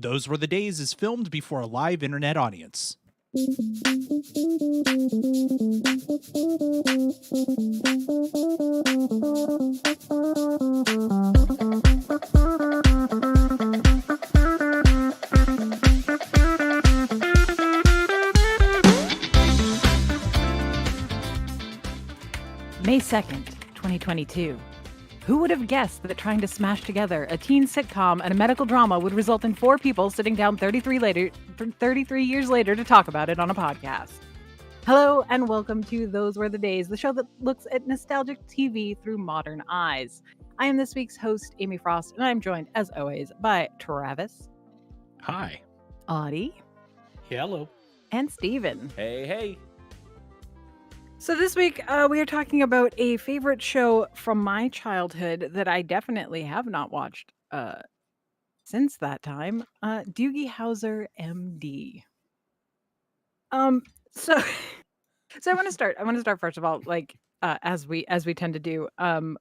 Those Were the Days is filmed before a live internet audience. May 2nd, 2022. Who would have guessed that trying to smash together a teen sitcom and a medical drama would result in 4 people sitting down 33 years later to talk about it on a podcast? Hello and welcome to Those Were the Days, the show that looks at nostalgic TV through modern eyes. I am this week's host, Amy Frost, and I'm joined, as always, by Travis. Hi. Audie. Hello. And Steven. Hey. So this week, we are talking about a favorite show from my childhood that I definitely have not watched since that time, Doogie Howser, MD. So I want to start. I want to start first of all, like as we tend to do.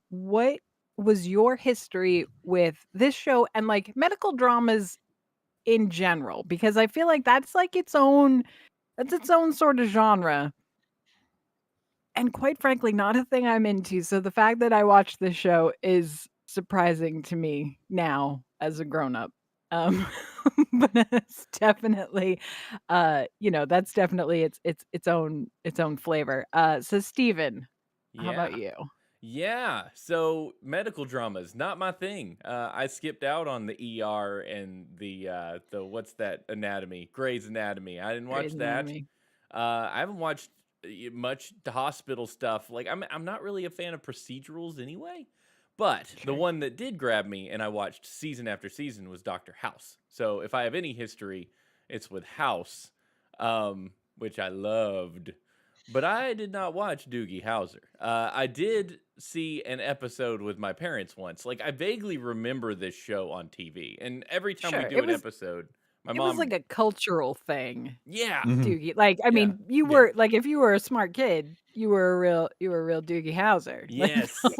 What was your history with this show and like medical dramas in general? Because I feel like that's its own sort of genre. And quite frankly, not a thing I'm into. So the fact that I watched this show is surprising to me now as a grown-up. But it's definitely, that's definitely its own flavor. So Steven, how about you? Yeah. So medical dramas, not my thing. I skipped out on the ER and the what's that anatomy? Grey's Anatomy. I didn't watch Grey's that. Anatomy. I haven't watched much the hospital stuff. Like I'm not really a fan of procedurals anyway. But the one that did grab me and I watched season after season was Dr. House. So if I have any history, it's with House, which I loved. But I did not watch Doogie Howser. I did see an episode with my parents once. Like I vaguely remember this show on TV, and every time we do an episode, my mom. It was like a cultural thing. Yeah, Doogie. Like I mean, you were like if you were a smart kid, you were a real Doogie Howser. Yes, like,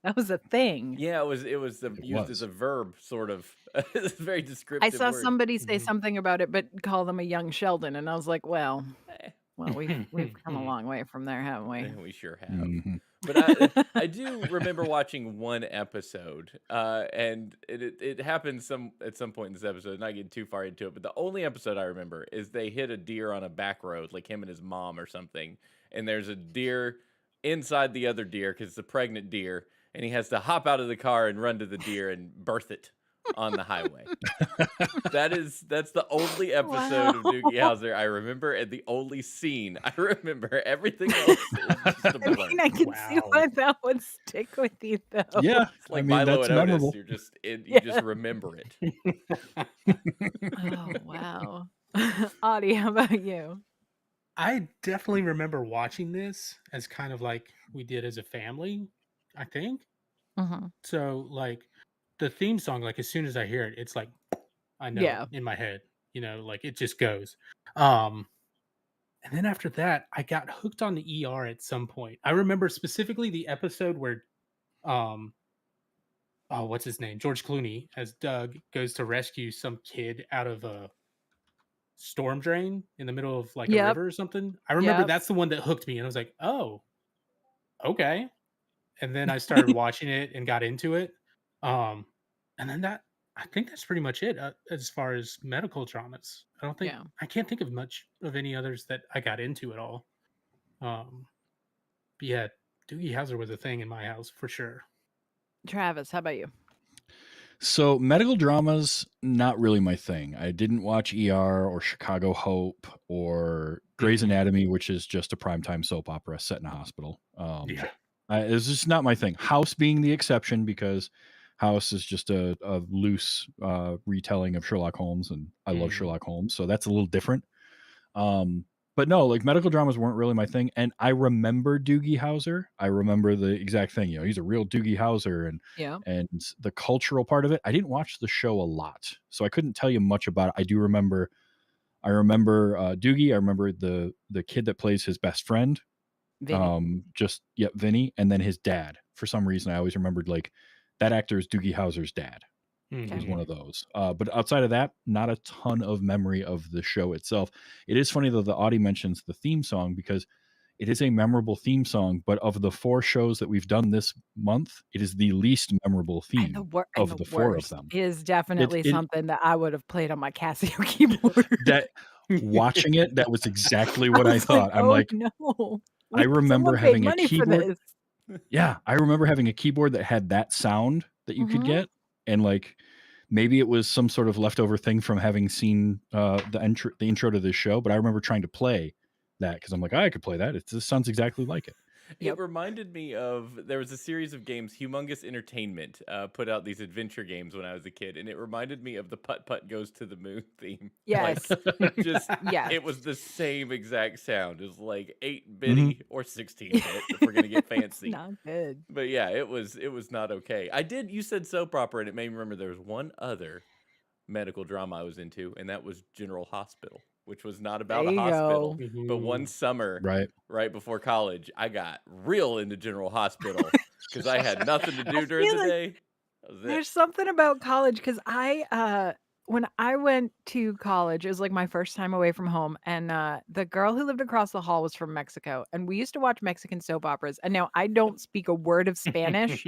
that was a thing. Yeah, it was used as a verb, sort of. It's a very descriptive. I saw word. somebody say something about it, but call them a young Sheldon, and I was like, well, we've come a long way from there, haven't we? We sure have. But I do remember watching one episode, and it happened at some point in this episode. Not getting too far into it, but the only episode I remember is they hit a deer on a back road, like him and his mom or something, and there's a deer inside the other deer because it's a pregnant deer, and he has to hop out of the car and run to the deer and birth it on the highway. That's the only episode of Doogie Howser I remember, and the only scene I remember. Everything else is just a blur. I can see why that would stick with you, though. Yeah, it's like Milo and Otis. You just remember it. Oh wow, Audie, how about you? I definitely remember watching this as kind of like we did as a family, I think. So like the theme song, like as soon as I hear it, it's like I know it in my head, like it just goes. And then after that, I got hooked on the ER at some point. I remember specifically the episode where what's his name? George Clooney as Doug goes to rescue some kid out of a storm drain in the middle of like a river or something. I remember that's the one that hooked me, and I was like, oh, okay. And then I started watching it and got into it. And then I think that's pretty much it as far as medical dramas. I can't think of much of any others that I got into at all. But yeah, Doogie Howser was a thing in my house for sure. Travis, how about you? So medical dramas, not really my thing. I didn't watch ER or Chicago Hope or Grey's Anatomy, which is just a primetime soap opera set in a hospital. It's just not my thing. House being the exception, because House is just a loose retelling of Sherlock Holmes, and I love Sherlock Holmes, so that's a little different. But no, like medical dramas weren't really my thing. And I remember Doogie Howser. I remember the exact thing. He's a real Doogie Howser, and the cultural part of it. I didn't watch the show a lot, so I couldn't tell you much about it. I remember Doogie. I remember the kid that plays his best friend. Vinny. Vinny, and then his dad. For some reason, I always remembered like that actor is Doogie Howser's dad. It was Okay. one of those. But outside of that, not a ton of memory of the show itself. It is funny though that Audie mentions the theme song because it is a memorable theme song, but of the 4 shows that we've done this month, it is the least memorable theme And of the the 4 of worst them. is It definitely it something that I would have played on my Casio keyboard. that watching it, that was exactly I what I was like, thought. I'm "Oh, like, no. I remember Someone paid having a money for keyboard. this." Yeah, I remember having a keyboard that had that sound that you could Mhm. get, and, like, maybe it was some sort of leftover thing from having seen, the intro to this show, but I remember trying to play that because 'cause I'm like, "I could play that. This sounds exactly like it." It Yep. reminded me of there was a series of games, Humongous Entertainment put out these adventure games when I was a kid, and it reminded me of the Putt Putt Goes to the Moon theme. Like, Yes. just Yes. it was the same exact sound. It was like 8 Mhm. bitty or 16-bit if we're gonna get It's fancy. not good. But yeah, it was not okay. You said soap opera, and it made me remember there was one other medical drama I was into, and that was General Hospital, which was not There about a you hospital, go. but one Ooh. summer Right. right before college, I got real into General Hospital because I had nothing to I do during feel the like day. That was it. there's something about college because when I went to college, it was like my first time away from home, and the girl who lived across the hall was from Mexico, and we used to watch Mexican soap operas. And now I don't speak a word of Spanish,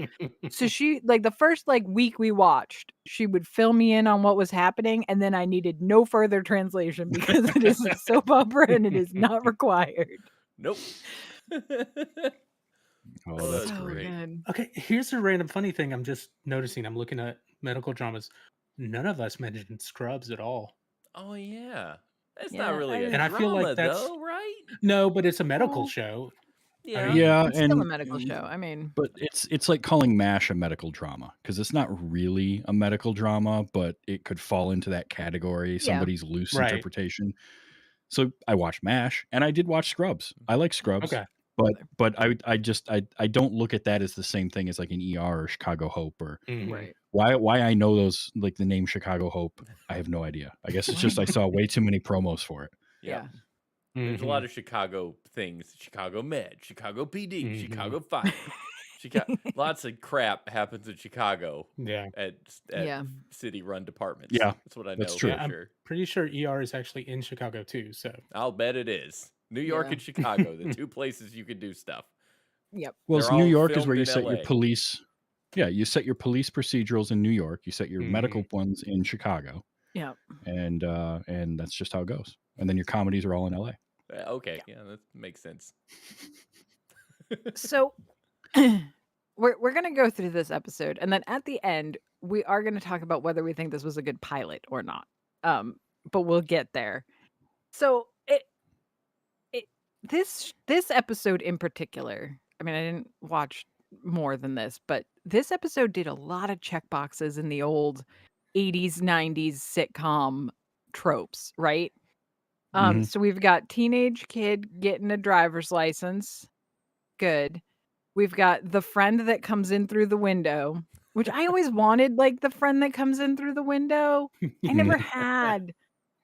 so she like the first like week we watched, she would fill me in on what was happening, and then I needed no further translation because it is a soap opera and it is not required. Nope. Oh, Oh, that that's was So great. great. good. Okay, here's a random funny thing I'm just noticing. I'm looking at medical dramas. None of us mentioned Scrubs at all. Oh yeah, that's not Yeah, really I a And I didn't. feel like drama that's though, right? no, but it's a medical Well, show. I Yeah. mean, Yeah, it's still a and medical show. I mean, but it's like calling MASH a medical drama because it's not really a medical drama, but it could fall into that category, yeah. somebody's loose right. interpretation. So I watched MASH and I did watch Scrubs. I like Scrubs, Okay. but I don't look at that as the same thing as like an ER or Chicago Hope or Hmm. Right. why I know those like the name Chicago Hope. I have no idea. I guess it's just I saw way too many promos for it. Yep. Yeah. There's a Hmm. lot of Chicago things: Chicago Med, Chicago PD, Hmm. Chicago Fire. Lots of crap happens in Chicago Yeah. at Yeah. city-run departments. Yeah, That's what I that's know true. for Yeah, I'm sure. pretty sure ER is actually in Chicago too. So I'll bet it is. New York Yeah. and Chicago, the two places you can do stuff. Yep. Well, They're it's New all York is where filmed you in set your LA. police. Yeah, you set your police procedurals in New York. You set your hmm. medical ones in Chicago, Yep. and that's just how it goes. And then your comedies are all in LA. Okay, Yeah. yeah, that makes sense. So we're gonna go through this episode, and then at the end, we are gonna talk about whether we think this was a good pilot or not. But we'll get there. So it this episode in particular, I mean, I didn't watch more than this, but this episode did a lot of check boxes in the old 80s, 90s sitcom tropes, right? Mhm. So we've got teenage kid getting a driver's license. Good. We've got the friend that comes in through the window, which I always wanted, like, the friend that comes in through the window. I never Mhm. had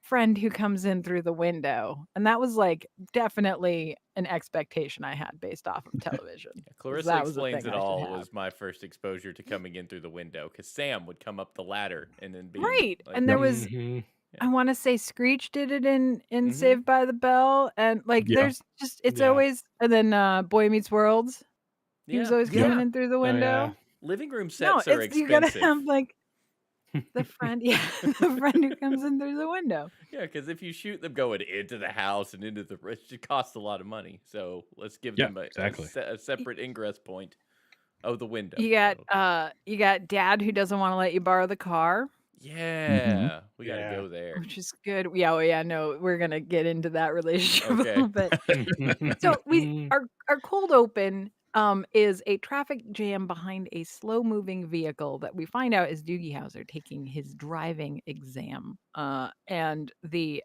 friend who comes in through the window, and that was, like, definitely an expectation I had based off of television, 'cause Clarissa that was a Explains thing It I should All have. was my first exposure to coming in through the window because Sam would come up the ladder and then be Right, like, and there Yep. was Hmm. yeah. I wanna say Screech did it in Mm-hmm. Saved by the Bell, and, like, Yeah. there's just it's Yeah. always and then, Boy Meets World, he was Yeah. always coming Yeah. in through the Oh yeah. window. Living room No, sets are it's you gotta expensive. have, like, the friend yeah, the friend who comes in through the window. Yeah, because if you shoot them going into the house and into the it costs a lot of money. So let's give Yeah, them exactly. a Y separate ingress point. Oh, the window. you got dad who doesn't wanna let you borrow the car, Mhm. Yeah, we got to Yeah. go there. which is good. Yeah, well, yeah, no, we're gonna get into that relationship a Okay. little bit. So we our cold open is a traffic jam behind a slow-moving vehicle that we find out is Doogie Howser taking his driving exam. And the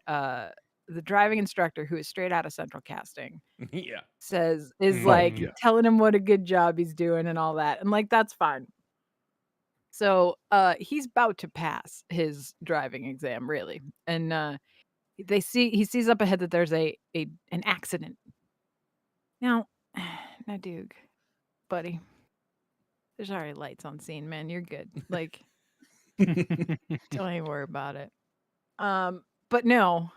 driving instructor, who is straight out of Central Casting, Yeah. is Oh, like Mhm. yeah. telling him what a good job he's doing and all that. And like that's fine. So he's about to pass his driving exam, really. And he sees up ahead that there's an accident. Now, now Duke, buddy, there's already lights on scene, man. You're good. Like Don't even worry about it. But no,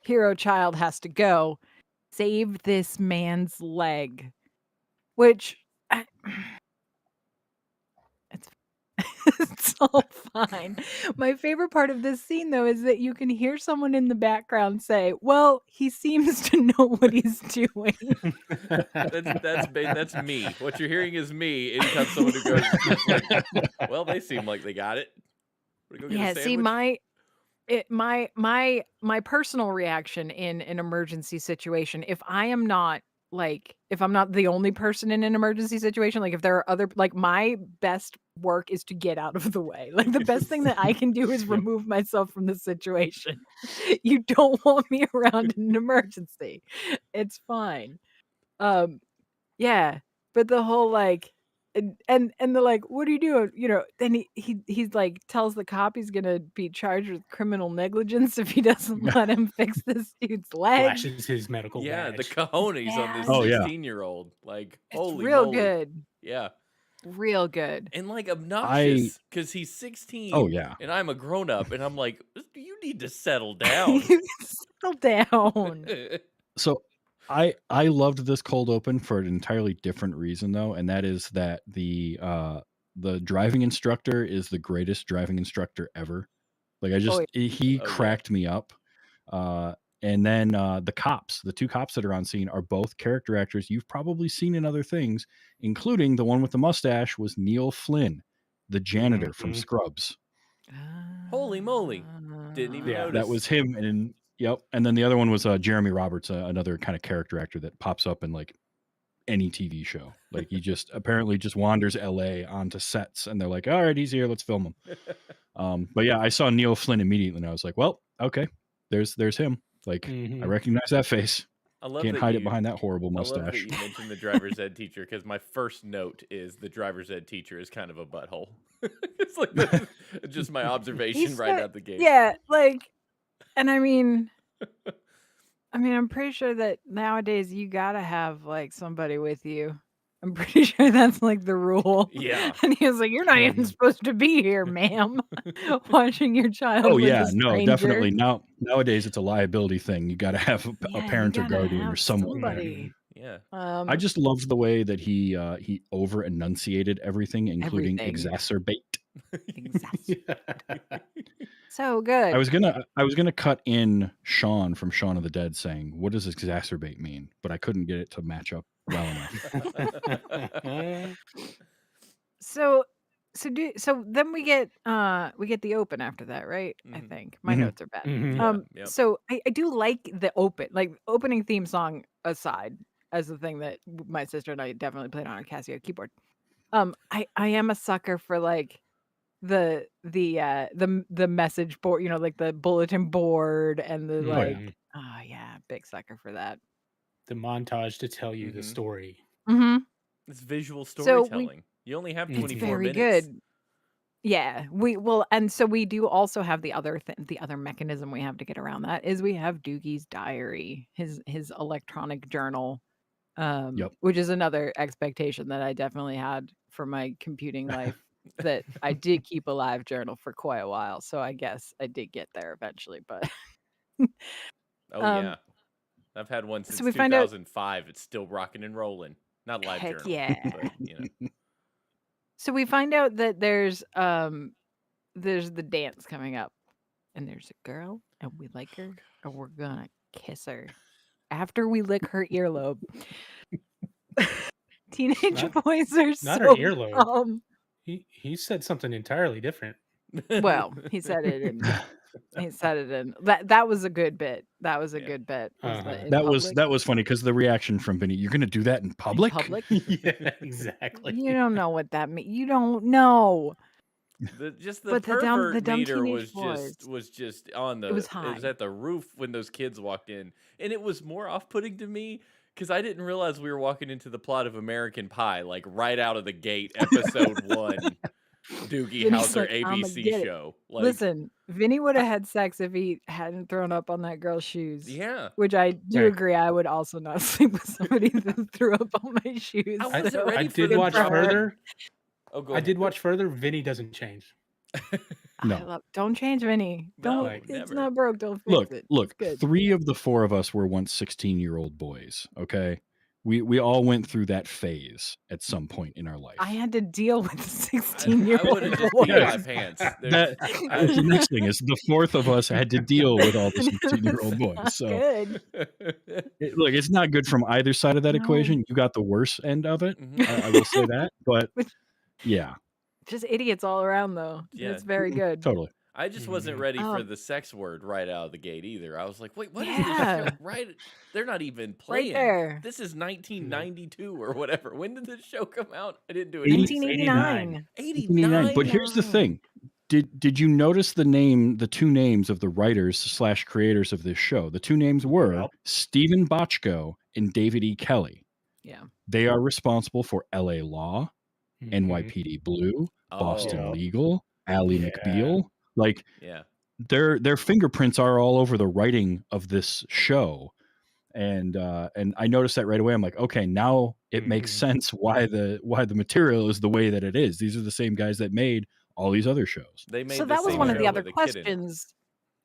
hero child has to go save this man's leg, which it's it's all fine. My favorite part of this scene, though, is that you can hear someone in the background say, "Well, he seems to know what he's doing." That's me. What you're hearing is me. Anytime someone who goes, just like, well, they seem like they got it. Wanna go get a Yeah, see, sandwich? my personal reaction in an emergency situation, if I'm not the only person in an emergency situation, like if there are other like my best work is to get out of the way. Like the best thing that I can do is Yep. remove myself from the situation. You don't want me around in an emergency. It's fine. Yeah, but the whole like and they're like, "What are you doing?" You know, then he's like tells the cop he's gonna be charged with criminal negligence if he doesn't let him fix this dude's leg. Flashes his medical Yeah, the badge. cojones on this Oh, yeah. 16-year-old. Like, It's holy real moly. good. Yeah. Real good. And like I obnoxious because he's oh 16 yeah. and I'm a grown up and I'm like, you need to settle down. Settle down. So I loved this cold open for an entirely different reason though, and that is that the driving instructor is the greatest driving instructor ever. Like Oh, he Oh, yeah. cracked me up. And then the two cops that are on scene are both character actors you've probably seen in other things, including the one with the mustache was Neil Flynn, the janitor from Mhm. Scrubs. Holy moly. Didn't even Yeah. That notice. was him, and yep. And then the other one was Jeremy Roberts, another kind of character actor that pops up in like any TV show. Like he just apparently just wanders LA onto sets, and they're like, "All right, he's here, let's film him." But yeah, I saw Neil Flynn immediately, and I was like, "Well, okay, there's him." Like I Mhm. recognize that face. I love Can't that hide it you behind that horrible I love that mustache. you mentioned the driver's ed teacher because my first note is the driver's ed teacher is kind of a butthole. It's like that's just my observation he's right so out the gate. yeah, like, and I mean, I'm pretty sure that nowadays you gotta have like somebody with you. I'm pretty sure that's like the rule. Yeah. And he was like, "You're not even Mhm. supposed to be here, ma'am." Watching your child Oh with yeah, a no, stranger. definitely. Nowadays it's a liability thing. You got to have a Yeah, you parent or gotta guardian or have someone there. somebody. Yeah. I just loved the way that he over enunciated everything, including Everything. exacerbate. Exactly. Yeah. So I good. was gonna cut in Shaun from Shaun of the Dead saying, "What does exacerbate mean?" But I couldn't get it to match up well enough. So then we get the open after that, right? I Mhm. think. My Mhm. notes are bad. Mhm. Yeah. Yep. So I do like the opening theme song aside as the thing that my sister and I definitely played on our Casio keyboard. I am a sucker for like the message board, like the bulletin board and the Oh yeah. Mhm. oh yeah, big sucker for that. The montage to tell you the Mhm. story. Mhm. It's visual So we storytelling. You only have It's it's 24 very minutes. good. Yeah, and so we do also have the other mechanism we have to get around that is we have Doogie's diary, his electronic journal, Yep. which is another expectation that I definitely had for my computing life that I did keep a live journal for quite a while, so I guess I did get there eventually, but Oh um, yeah. I've had one so since we find out 2005. It's still rocking and rolling. Not live heck journal, yeah. but you know. So we find out that there's the dance coming up. And there's a girl, and we like her, and we're gonna kiss her after we lick her earlobe. Teenage Not boys are not her so earlobe. dumb. He said something entirely different. Well, he said it in that was a good bit. That was a Yeah. good bit. Was Uh-huh. that in public? That was funny because the reaction from Vinny, "You're gonna do that in In public?" public? Yeah, exactly. You don't know what that means. You don't know. The But the pervert dumb meter teenage boys. was just on It was it was high. at the roof when those kids walked in, and it was more off-putting to me because I didn't realize we were walking into the plot of American Pie, like right out of the gate, episode 1, Doogie Vinny's Howser like, "Imma ABC get it." show. Like, Listen, Vinny would I have had sex if he hadn't thrown up on that girl's shoes, yeah, which I do Hey, agree. I would also not sleep with somebody that threw up on my shoes. I I wasn't So I ready for did good them watch for dropping. her. further. Oh, go I ahead. did watch further. Vinny doesn't change. No. Don't change Vinny. No, Don't. Like, It's never. not broke. Don't fix Look, it. It's look. good. 3 of the 4 of us were once 16-year-old boys. Okay, we all went through that phase at some point in our life. I had to deal with I 16-year-old would have just boys. peed my Yes. pants. That's the next thing is the 4th of us had to deal with all the 16-year-old boys. So Good. look, it's not good from either side of that No. equation. You got the worst end of it. Mhm. I will say that, but Which- yeah, Just idiots all around, though. Yeah. It's very good. totally. I just wasn't ready for Um, the sex word right out of the gate either. I was like, wait, what is Yeah. this show? Right? They're not even Right playing. there. This is 1992 or whatever. When did this show come out? I didn't do it. 1989. 89. But here's the 89. thing. Did you notice the 2 names of the writers / creators of this show? The 2 names were Yep. Stephen Bochco and David E. Kelly. Yeah. They are responsible for LA Law, Mhm. NYPD Blue, Boston Oh, Legal, Ally Yeah. McBeal. Like yeah. their fingerprints are all over the writing of this show. And I noticed that right away. I'm like, okay, now it makes Mhm. sense why the material is the way that it is. These are the same guys that made all these other shows. They made So the that was same one of the show other with a kid in it. questions.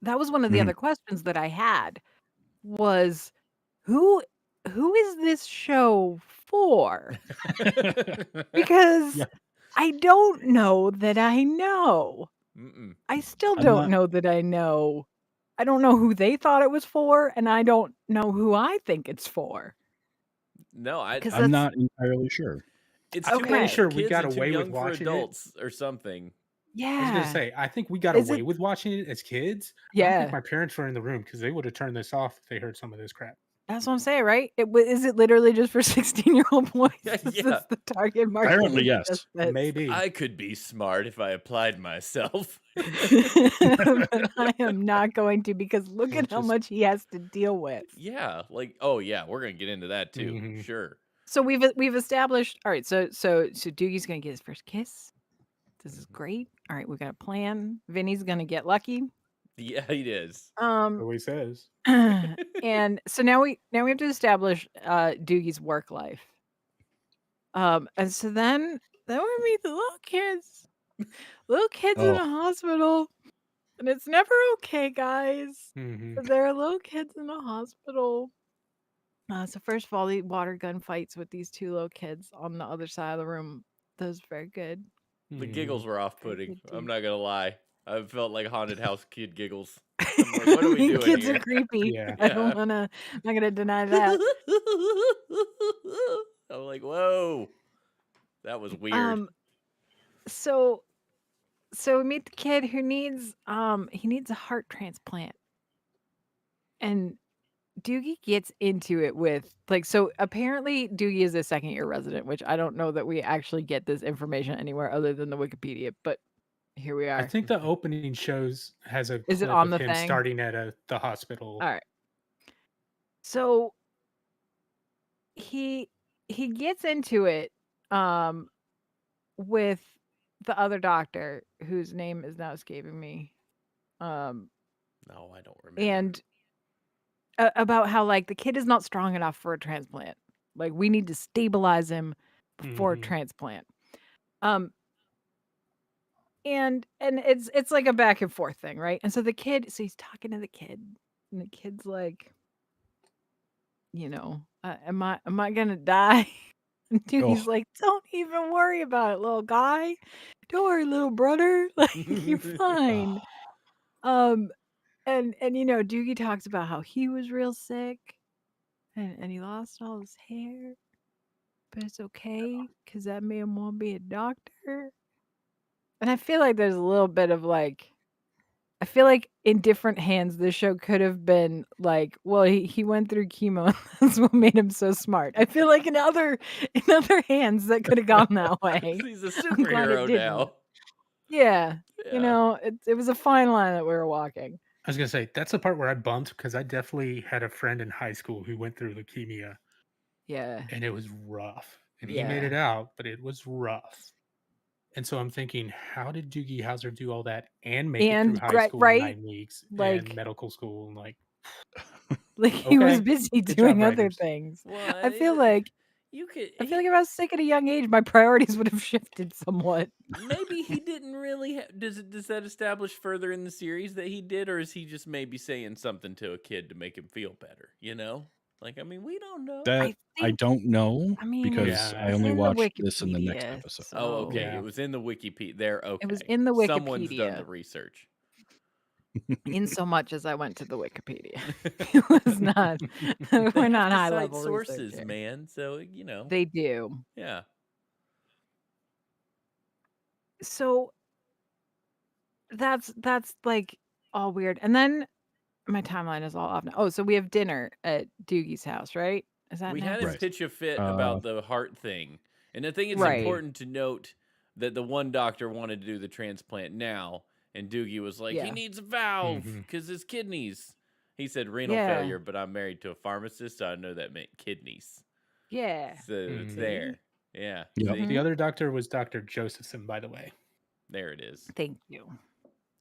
That was one of the Mhm. other questions that I had was who is this show for? Because Yeah. I don't know that I know. Mm-mm. I still I'm don't not know that I know. I don't know who they thought it was for, and I don't know who I think it's for. No, Because I'm that's not entirely sure. it's I'm too pretty okay. much sure for we kids got and too away with young for watching it. adults or something. I was gonna Yeah. say, I think we got Is away it? with watching it as kids. I don't think Yeah. my parents were in the room because they would have turned this off if they heard some of this crap. That's what I'm saying, right? Is it literally just for 16-year-old boys? Is Yeah. this the target market? Apparently, It yes. just fits. Maybe. I could be smart if I applied myself. But I am not going to because look We'll at how just much he has to deal with. Yeah, like oh yeah, we're gonna get into that too. Mhm. Sure. So we've established. All right. So Doogie's gonna get his first kiss. This is great. All right, we got a plan. Vinny's gonna get lucky. Yeah, it is. So he says. And so now we have to establish Doogie's work life. And so then we meet the little kids in Oh, a hospital, and it's never okay, guys. Mhm. There are little kids in a hospital. So first of all, the water gun fights with these 2 little kids on the other side of the room. That was very good. The Mhm. giggles were Very off-putting. good I'm too. not gonna lie. I felt like haunted house kid giggles. I'm like, what are we doing Kids here? are creepy. Yeah. I don't wanna. I'm not gonna deny that. I'm like, whoa, that was weird. So we meet the kid who needs he needs a heart transplant, and Doogie gets into it with like so apparently Doogie is a 2nd-year resident, which I don't know that we actually get this information anywhere other than the Wikipedia, but here we I are. think the opening has a Is it clip on of the him thing? starting at the hospital. All right. So he gets into it with the other doctor whose name is now escaping me. No, I don't remember. And about how like the kid is not strong enough for a transplant. Like we need to stabilize him before Mhm. transplant. Um and it's like a back and forth thing, right? And so he's talking to the kid, and the kid's like, am I gonna die? And Doogie's oh, like, don't even worry about it, little guy. Don't worry, little brother. Like you're fine. Um and Doogie talks about how he was real sick and he lost all his hair, but it's okay because that made him want to be a doctor. And I feel like there's a little bit of like, I feel like in different hands, this show could have been like, well, he went through chemo. And that's what made him so smart. I feel like in other hands that could have gone that way. He's a I'm glad it superhero didn't. now. Yeah, Yeah. it was a fine line that we were walking. I was gonna say that's the part where I bumped because I definitely had a friend in high school who went through leukemia, Yeah, and it was rough. And he made yeah. it out, but it was rough. And so I'm thinking, how did Doogie Howser do all that and make it through And high school in right, 9 weeks and like medical school and like he was okay, busy good job, doing other writers. things. Well, I feel like You could. I feel like if I was sick at a young age, my priorities would have shifted somewhat. Maybe he didn't really. Does that establish further in the series that he did, or is he just maybe saying something to a kid to make him feel better? You know, like I mean, we don't know. That I think, don't know I mean, because I it's only in the watched this in the next Wikipedia, episode. Oh, okay. so Yeah. It was in the Wikipedia. There, okay. it was in the Someone's done the Wikipedia. research. In so much as I went to the Wikipedia, it was not. They We're have not to high cite level sources, researchers. man. So you know, They do. yeah. So that's like all weird. And then my timeline is all off now. Oh, so we have dinner at Doogie's house, right? Is that We had next? his Right. pitch a fit Uh, about the heart thing, and I think it's Right. important to note that the one doctor wanted to do the transplant now, and Doogie was like, he Yeah. needs a valve Mhm. because his kidneys. He said renal Yeah. failure, but I'm married to a pharmacist, so I know that meant kidneys. Yeah. So it's Mhm. there. Yeah. Yep. See? The other doctor was Dr. Josephson, by the way. There it is. Thank you.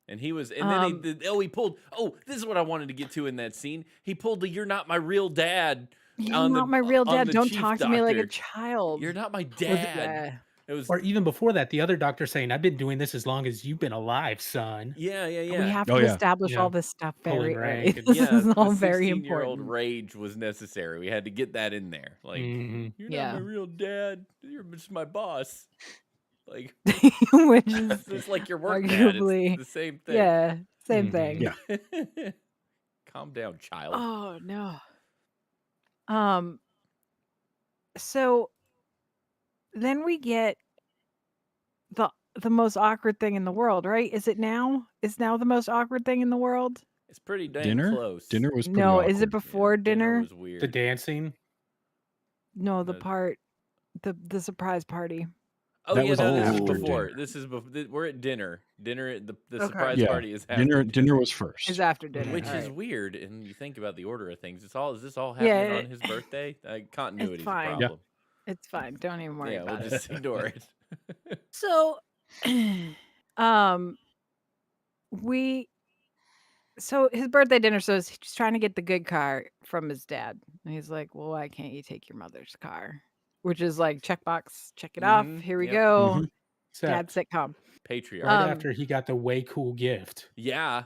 And he was, and then Um, he pulled. Oh, this is what I wanted to get to in that scene. He pulled the "You're not my real dad" You're on not the my real on dad. the Don't chief talk to me like a doctor. child. You're not my Well, dad. Yeah. It was, Or even before that, the other doctor saying, "I've been doing this as long as you've been alive, son." yeah. We have Oh to yeah. establish all Yeah. this stuff Pulling very early. rank and This Yeah, is the all very 16-year-old important. rage was necessary. We had to get that in there. Like, Mhm. you're not my Yeah. real dad. You're just my boss. Like, Which is it's like your work dad. It's arguably, the same thing. yeah, same Mhm. thing. Yeah. Calm down, child. Oh no. So then we get the most awkward thing in the world, right? Is it now? Is now the most awkward thing in the world? It's pretty dang Dinner? close. Dinner was pretty No, is it awkward. before Dinner dinner? was The weird. dancing. No, the No. part, the surprise party. Oh That yeah, was no, this is after before. dinner. This is before. We're at dinner. Dinner. The Okay. surprise Yeah. party is after Dinner was first. Is after dinner. which Mhm. is Alright. weird. And you think about the order of things. Is this all Yeah, happening on his birthday? Continuity is a fine. problem. It's fine. Don't even worry Yeah, we'll about it. just ignore it. So, so his birthday dinner, so he's trying to get the good car from his dad. And he's like, well, why can't you take your mother's car? Which is like, checkbox, check it off. Mhm, Here we yep. go. Dad Except sitcom. Patriarch. right after he got the way cool gift Yeah.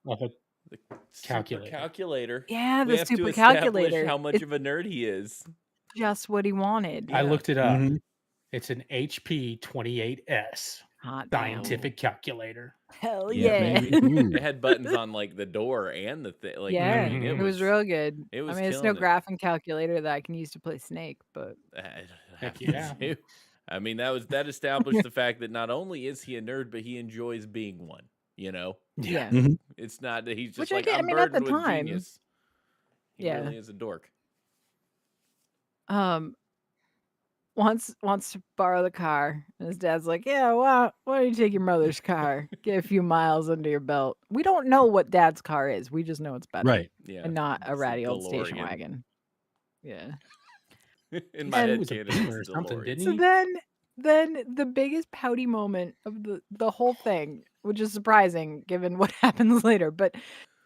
of a The Calculator. calculator. Yeah, We the have to super establish calculator. how much It's of a nerd he is. just what he wanted. I Yeah. looked it up. Mhm. It's an HP 28S Hot damn. scientific calculator. Hell Yeah, yeah. baby. Ooh. It had buttons on like the door and the thing. Like, Yeah, I mean, Mhm. it was real good. it was I mean, it's no killing it. graphing calculator that I can use to play Snake, but I Heck have yeah. to. I mean, that established the fact that not only is he a nerd, but he enjoys being one. You know, yeah. Mhm. it's not that he's just Which I like, get. I I'm mean, at the burdened with time, genius. He yeah. really is a dork. Wants to borrow the car, and his dad's like, "Yeah, why don't you take your mother's car? Get a few miles under your belt." We don't know what dad's car is. We just know it's better Right. Yeah, and not a it's ratty old station DeLorean. wagon. Yeah. In He my said head, it was a canon, Beamer or it's something, DeLorean. didn't So he? then the biggest pouty moment of the whole thing, which is surprising given what happens later, but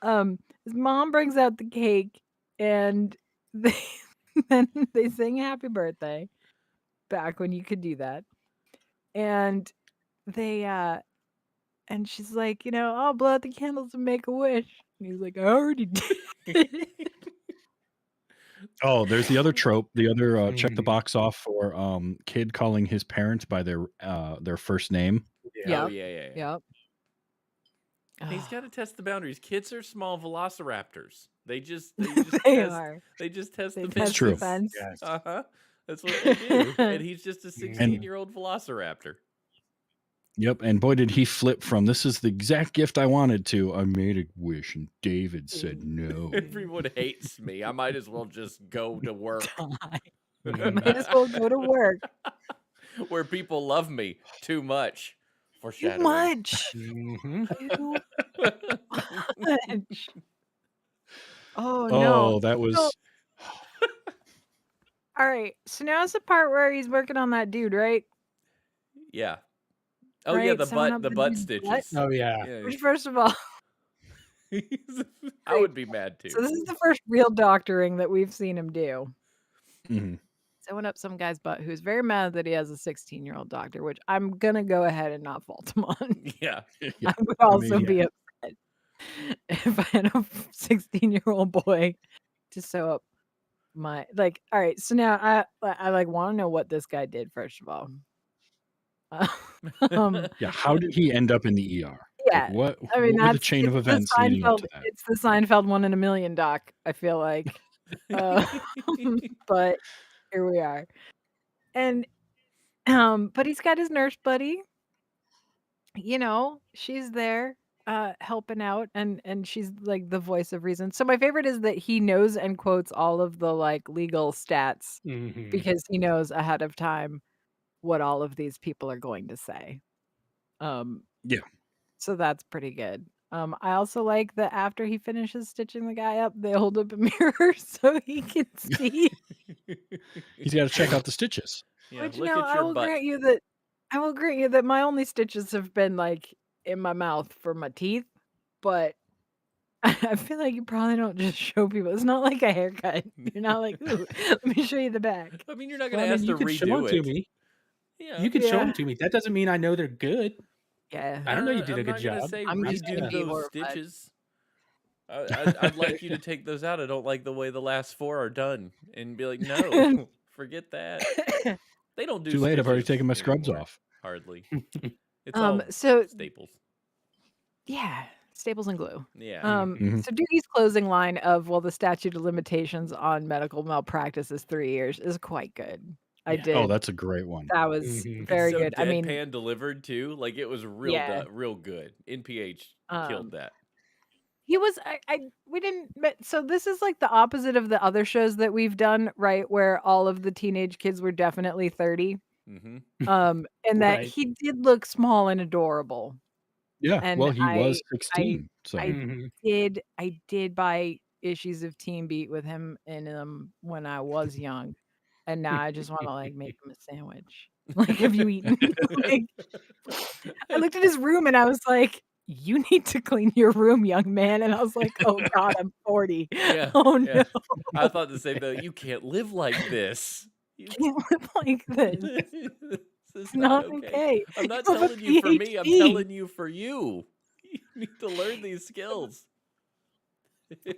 his mom brings out the cake and they then they sing happy birthday back when you could do that. And they and she's like, I'll blow out the candles and make a wish. And he's like, I already did. Oh, there's the other trope. The other check the Mhm. box off for kid calling his parents by their first name. Yeah. Oh Yep. yeah. Yep. He's got to test the boundaries. Kids are small velociraptors. They just They test. are. They just test They the test true. the fence. Yes. That's what they do. And he's just a Mhm. 16-year-old velociraptor. Yep, and boy did he flip from this is the exact gift I wanted to I made a wish and David said no. Everyone hates me. I might as well just go to work. Might as well go to work. Where people love me too much. Too Foreshadowing. much. Mhm. Too much. Oh no. Oh, that So, was all right. So now's the part where he's working on that dude, right? Yeah. Oh yeah, Right? the Sewing up butt the butt dude's butt. stitches. Oh yeah. Yeah. Which, first of all, I would be mad too. so this is the first real doctoring that we've seen him do. Mhm. sewing up some guy's butt who's very mad that he has a 16-year-old doctor, which I'm gonna go ahead and not fault him on. Yeah. Yeah. I would I also mean, be upset if I had a 16-year-old boy to sew up my all right, so now I like want to know what this guy did first of all. Um, yeah. How did he end up in the ER? Like, yeah, what I mean were the chain of events leading up to that? It's the Seinfeld 1 in a Million doc, I feel like. Uh, but here we are. And but he's got his nurse buddy. You know, she's there helping out and she's like the voice of reason. So my favorite is that he knows and quotes all of the like legal stats Mhm. because he knows ahead of time what all of these people are going to say. Um Yeah. So that's pretty good. I also like that after he finishes stitching the guy up, they hold up a mirror so he can see. He's got to check out the stitches. Yeah, Which, look at your butt. I will grant you that my only stitches have been like in my mouth for my teeth, but I feel like you probably don't just show people. It's not like a haircut. You're not like, ooh, let me show you the back. I mean, you're not Well, gonna I mean, ask you to could show them redo to it. me. Yeah. You could show Yeah. them to me. That doesn't mean I know they're good. Yeah. I don't know you did a I'm good not gonna job. say I'm just gonna redo be those horrified. stitches. I'd like you to take those out. I don't like the way the last 4 are done, and be like, no, forget that. They don't do Too late. I've already stitches taken my scrubs anymore, off. hardly. It's all So staples. yeah, staples and glue. Yeah. Mhm. So Doogie's closing line of, well, the statute of limitations on medical malpractice is 3 years is quite good. I Yeah. Oh, did. that's a great one. That was Mhm. It's very so good. I mean, deadpan delivered too. Like it was yeah. real good. NPH killed Um, that. he was we didn't so this is like the opposite of the other shows that we've done, right? Where all of the teenage kids were definitely 30. Mm-hmm. And that Right. he did look small and adorable. Yeah. And Well, he was I 16. So I Mhm. did buy issues of Teen Beat with him in them when I was young, and now I just wanna, like, make him a sandwich. Like, "Have you eaten?" Like, I looked at his room and I was like, "You need to clean your room, young man," and I was like, "Oh god, I'm 40. Yeah. Oh, Yeah. no. I thought the same thing. You can't live like this. Can't live like this. This It's is not not okay. okay. I'm not You have a telling you for me. I'm PhD." telling you for you. You need to learn these skills.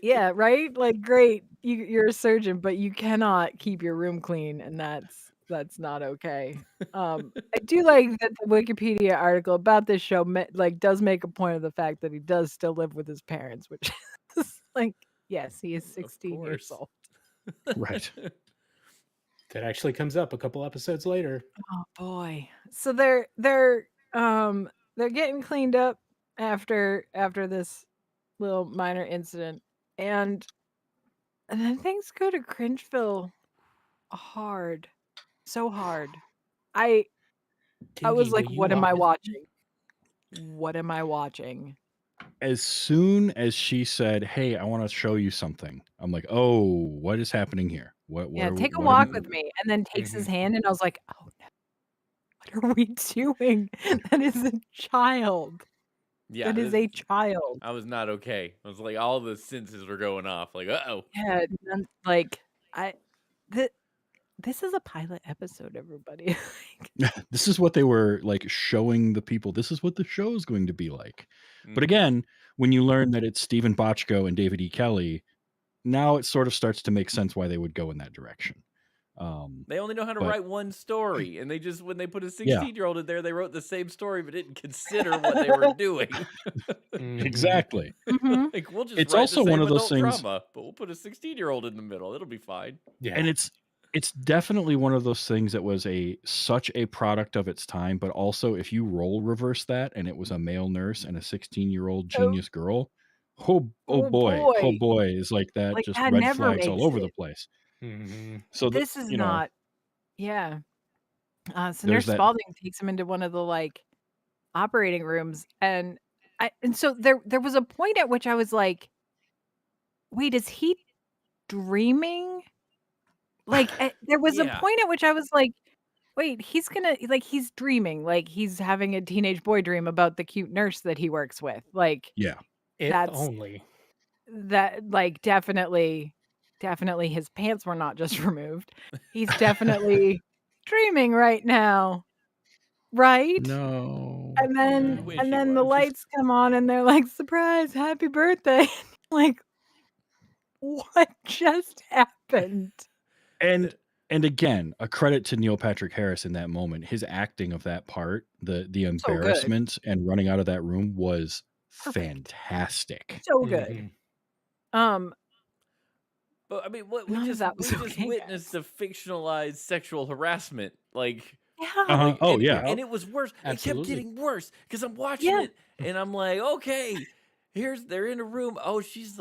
Yeah, right? Like, great, you're a surgeon, but you cannot keep your room clean, and that's not okay. I do like that the Wikipedia article about this show does make a point of the fact that he does still live with his parents, which is like, yes, he is Of 16 years course. old. right. That actually comes up a couple episodes later. Oh boy. So they're getting cleaned up after this little minor incident, and then things go to Cringeville hard. So hard. I was Doogie, like, will you "What am walk I with me? watching? What am I watching?" As soon as she said, "Hey, I want to show you something," I'm like, "Oh, what is happening here? Yeah, "Take a What are walk we?" with me," and then takes his Mhm. hand, and I was like, "Oh, no. What are we doing? That is a child. Yeah, That is a child." I was not okay. I was like, all the senses were going off. Like, uh-oh. Yeah, and then, like, I th this is a pilot episode, everybody. Like, This is what they were like showing the people. This is what the show is going to be like. But Mhm. again, when you learn that it's Stephen Bochco and David E. Kelly, now it sort of starts to make sense why they would go in that direction. They only know how to But write one story, and they just when they put a yeah, 16-year-old in there, they wrote the same story but didn't consider what they were doing. Mhm. exactly. mhm. Like, we'll just It's write the also one same of those adult things, drama, but we'll put a 16-year-old in the middle. It'll be fine. Yeah. and it's definitely one of those things that was such a product of its time. But also, if you role reverse that, and it was a male nurse and a 16-year-old Oh, genius girl, oh oh boy. boy, is like that Like, just that red never flags all makes over the it. place. Mhm. So that This is not yeah. So there's Nurse that. Spalding takes him into one of the, like, operating rooms, and so there was a point at which I was like, "Wait, is he dreaming?" Like, there was a Yeah. point at which I was like, "Wait, he's gonna like, he's dreaming, like, he's having a teenage boy dream about the cute nurse that he works with." Like, Yeah, If that's only. that like, definitely definitely his pants were not just removed. He's definitely dreaming right now, right? No. And I then wish and he then the was. lights come on and they're like, "Surprise, happy birthday." Like, what just happened? And again, a credit to Neil Patrick Harris in that moment. His acting of that part, the So good. embarrassment and running out of that room was Perfect. fantastic. So good. Um, But I mean, what we none of just that was okay, witnessed guys. a fictionalized sexual harassment, like Yeah. like Oh and, yeah. and it was worse. It kept Absolutely. getting worse because I'm watching Yeah. it and I'm like, okay, they're in a room. Oh, she's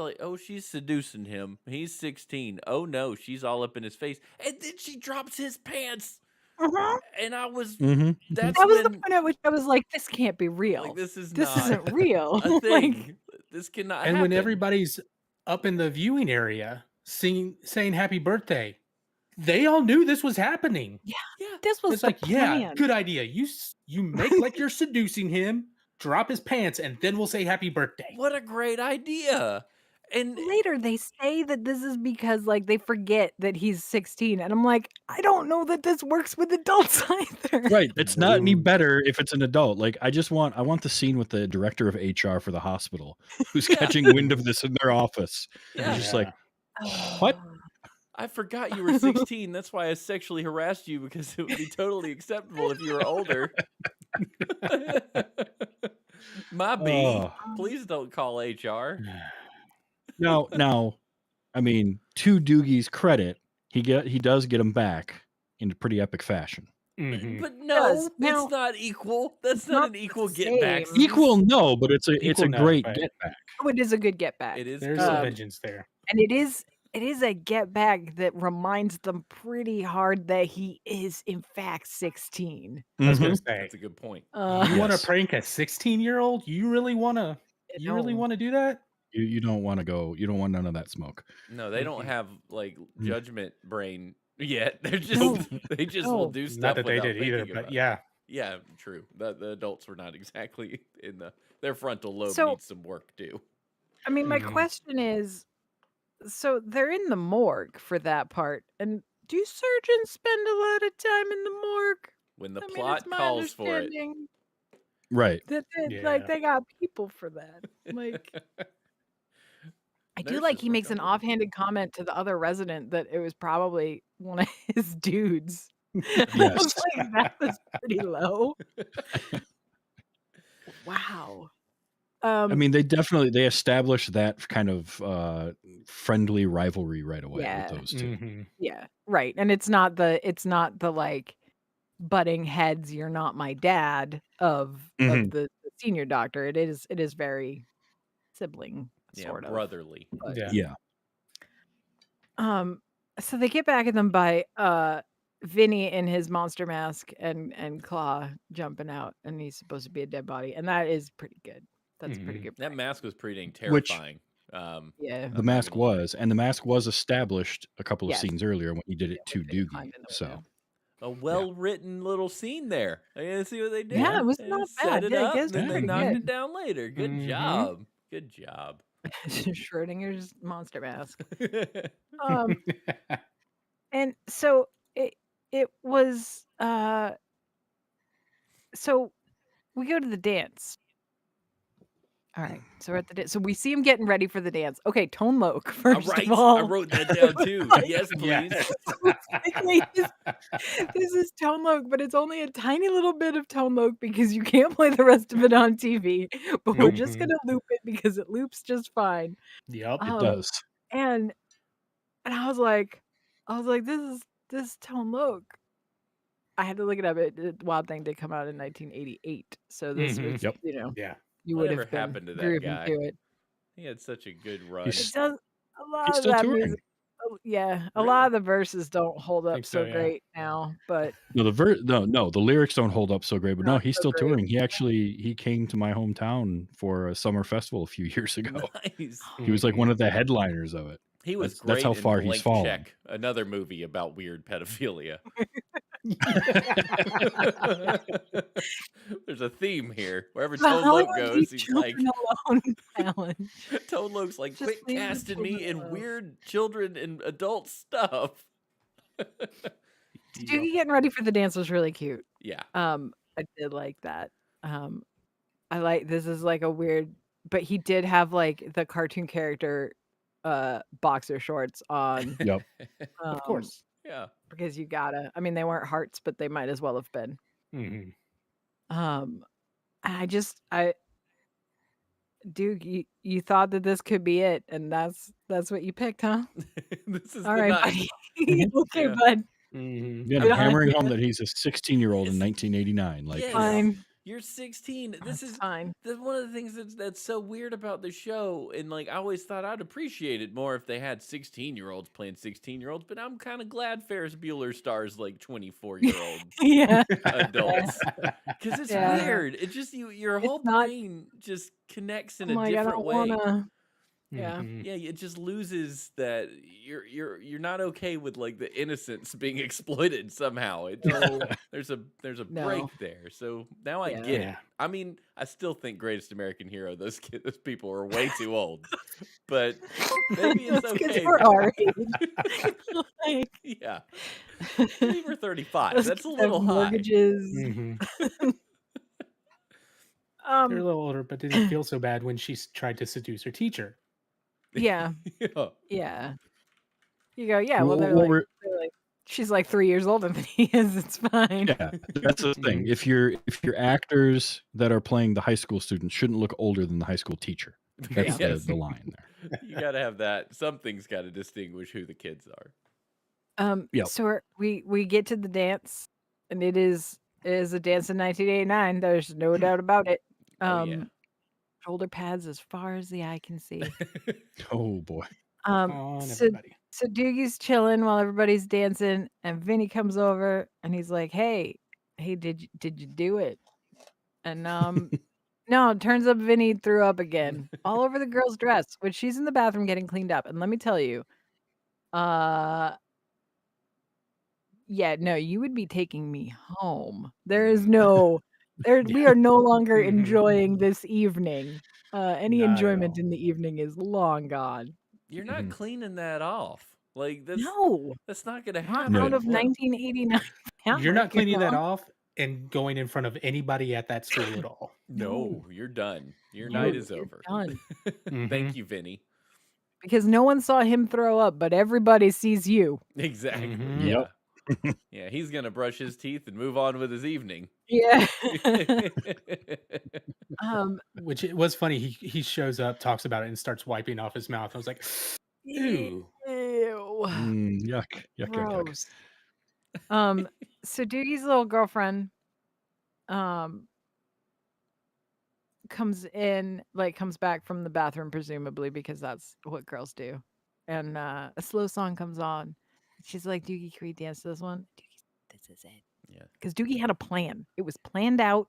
seducing him. He's 16. Oh no, she's all up in his face, and then she drops his pants, Mhm. and I was Mhm. that's That was the when point at which I was like, "This can't be like real. this is This not isn't real." a Like, thing. This cannot And when happen. everybody's up in the viewing area saying happy birthday, they all knew this was happening. yeah, Yeah, this was It's the like, yeah, plan. good idea. You make like you're seducing him, drop his pants, and then we'll say happy birthday. what a great idea. And Later, they say that this is because, like, they forget that he's 16, and I'm like, "I don't know that this works with adults either." Right. It's not any No. better if it's an adult. Like I want the scene with the director of HR for the hospital who's yeah, catching wind of this in their office. And yeah. he's just like, Oh. what? I forgot you were 16. That's why I sexually harassed you because it would be totally acceptable if you were older. My B. Oh. Please don't call HR. Now, I mean, to Doogie's credit, he does get him back in a pretty epic fashion. Mhm. But Does. no, Now, it's not equal. That's it's not not an the equal get back. same. Equal, no, but it's Equal, a no, great but get back. Oh, it is a good get back. It is there's good. a vengeance there. And it is a get back that reminds them pretty hard that he is in fact 16. I was gonna Mhm. say, That's a good point. you want to Yes. prank a 16-year-old? You really want to? You really No. want to do that? You don't want to go. You don't want none of that smoke. No, they don't Mhm. have like Mm. judgment brain yet. They're just No. they just will No. do Not stuff that they without did either, thinking but about it. yeah. Yeah, true. The adults were not exactly in their frontal lobe So, needs some work too. I mean, my Mhm. question is, so they're in the morgue for that part, and do surgeons spend a lot of time in the morgue? When the I mean, it's plot my calls for it. understanding Right. that like Yeah. they got people for that. Like, I do like Nurses he work makes on an living offhanded people. comment to the other resident that it was probably one of his dudes. I Yes. was like, that was pretty low. Wow. I mean, they established that kind of friendly rivalry right away with Yeah. those two. Mhm. Yeah. Right. And it's not the like butting heads, you're not my dad of Mhm. the senior doctor. It is very sibling Yeah, sort of. brotherly. But Yeah. Yeah. so they get back at them by Vinny in his monster mask and Claw jumping out, and he's supposed to be a dead body, and that is pretty good. That's a pretty Mhm. good That prank. mask was pretty dang Which terrifying. Yeah. the I'm not mask gonna lie. was, and the mask was established a couple of Yes. scenes earlier when he did Yeah, it when to Vinny Doogie. climbed in the So window. A well-written little scene there. I see what they did. Yeah, it was They not set bad. it Yeah, I up, guess then they pretty knocked good. it down later. Good Mhm. job. Good job. Schrodinger's monster mask. Um, and so it was so we go to the dance. All right. So we're at the dance. So we see him getting ready for the dance. Okay, Tone Loc, All first of right. I all. wrote that down too. Like, Yes, please. Yes. quickly, this is Tone Loc, but it's only a tiny little bit of Tone Loc because you can't play the rest of it on TV. But we're just Mhm. gonna loop it because it loops just fine. Yep. it does. And I was like, this is Tone Loc. I had to look it up. Wild Thing did come out in 1988, so this Mhm. was, Yep. Yeah. you would Whatever have been happened to that grooving guy? to it. He had such a good run. It He's does a lot he's of still that touring. music. Oh, yeah, a lot Really? of the verses don't hold up Think so so, yeah. great now, but No, the lyrics don't hold up so great, but no, not he's so still great. touring. He came to my hometown for a summer festival a few years ago. Nice. He was like Mhm. one of the headliners of it. He was That's how great in far he's Blank fallen. Check, another movie about weird pedophilia. There's a theme here. Wherever The Toad Loke Hollywood goes, Leave he's like, Children Alone challenge. Toad Loke's like, Just quit leave the casting me children in alone. weird children and adult stuff. Doogie getting ready for the dance was really cute. Yeah. I did like that. I like this is like a weird, but he did have like the cartoon character boxer shorts on. Yep. Of course. Yeah. Because you gotta. I mean, they weren't hearts, but they might as well have been. Mm-hmm. Dude, you thought that this could be it, and that's what you picked, huh? This is All the right, night. buddy. Okay, Yeah. bud. Mm-hmm. Yeah, I I'm don't hammering like home it. that he's a 16-year-old in Yes. 1989. Like, Yes. Fine. You're 16. This That's is fine. one of the things that's so weird about the show. And like, I always thought I'd appreciate it more if they had 16-year-olds playing 16-year-olds. But I'm kind of glad Ferris Bueller stars like 24-year-old Yeah. adults because it's Yeah. weird. It just your whole It's not- brain just connects in I'm a like, I different don't way. wanna. Yeah. Mhm. Yeah, it just loses that you're not okay with like the innocence being exploited somehow. It there's a No. break there. So now I Yeah. get it. Yeah. I mean, I still think Greatest American Hero. Those people are way too old, but maybe it's Those kids okay. were now. our age. Like, Yeah, maybe we're 35. those That's a kids have little high. mortgages. Mhm. They're a Um, little older, but they didn't feel so bad when she tried to seduce her teacher. yeah, Yeah. yeah. You go, yeah. Well, what they're like, were- she's like 3 years older than he is. It's fine. yeah, that's the thing. If your actors that are playing the high school students shouldn't look older than the high school teacher. That's Yes. the line there. You got to have that. Something's got to distinguish who the kids are. Yep. So we get to the dance, and it is a dance in 1989. There's no doubt about it. Oh, yeah. Shoulder pads as far as the eye can see. Oh boy. On So everybody. Doogie's chilling while everybody's dancing, and Vinny comes over and he's like, "Hey, did you do it?" And no, it turns up Vinny threw up again all over the girl's dress, which she's in the bathroom getting cleaned up. And let me tell you, yeah, no, you would be taking me home. There is no we are no longer Mhm. enjoying this evening. Any Not at enjoyment all. in the evening is long gone. You're not Mhm. cleaning that off. Like that's No, not gonna not happen. out of What- 1989. You're not cleaning that off. off and going in front of anybody at that school at all. No, you're done. Your No, night is you're over. done. Thank you, Vinny. Because no one saw him throw up, but everybody sees you. Exactly. Mhm. Yeah. Yep. Yeah, he's gonna brush his teeth and move on with his evening. Yeah. Which it was funny. He shows up, talks about it, and starts wiping off his mouth. I was like, Ew. Yuck. Yuck. Gross. So Doogie's little girlfriend comes back from the bathroom, presumably, because that's what girls do. And a slow song comes on. She's like, Doogie, can we dance to this one? Doogie, this is it. Yeah. Because Doogie had a plan. It was planned out.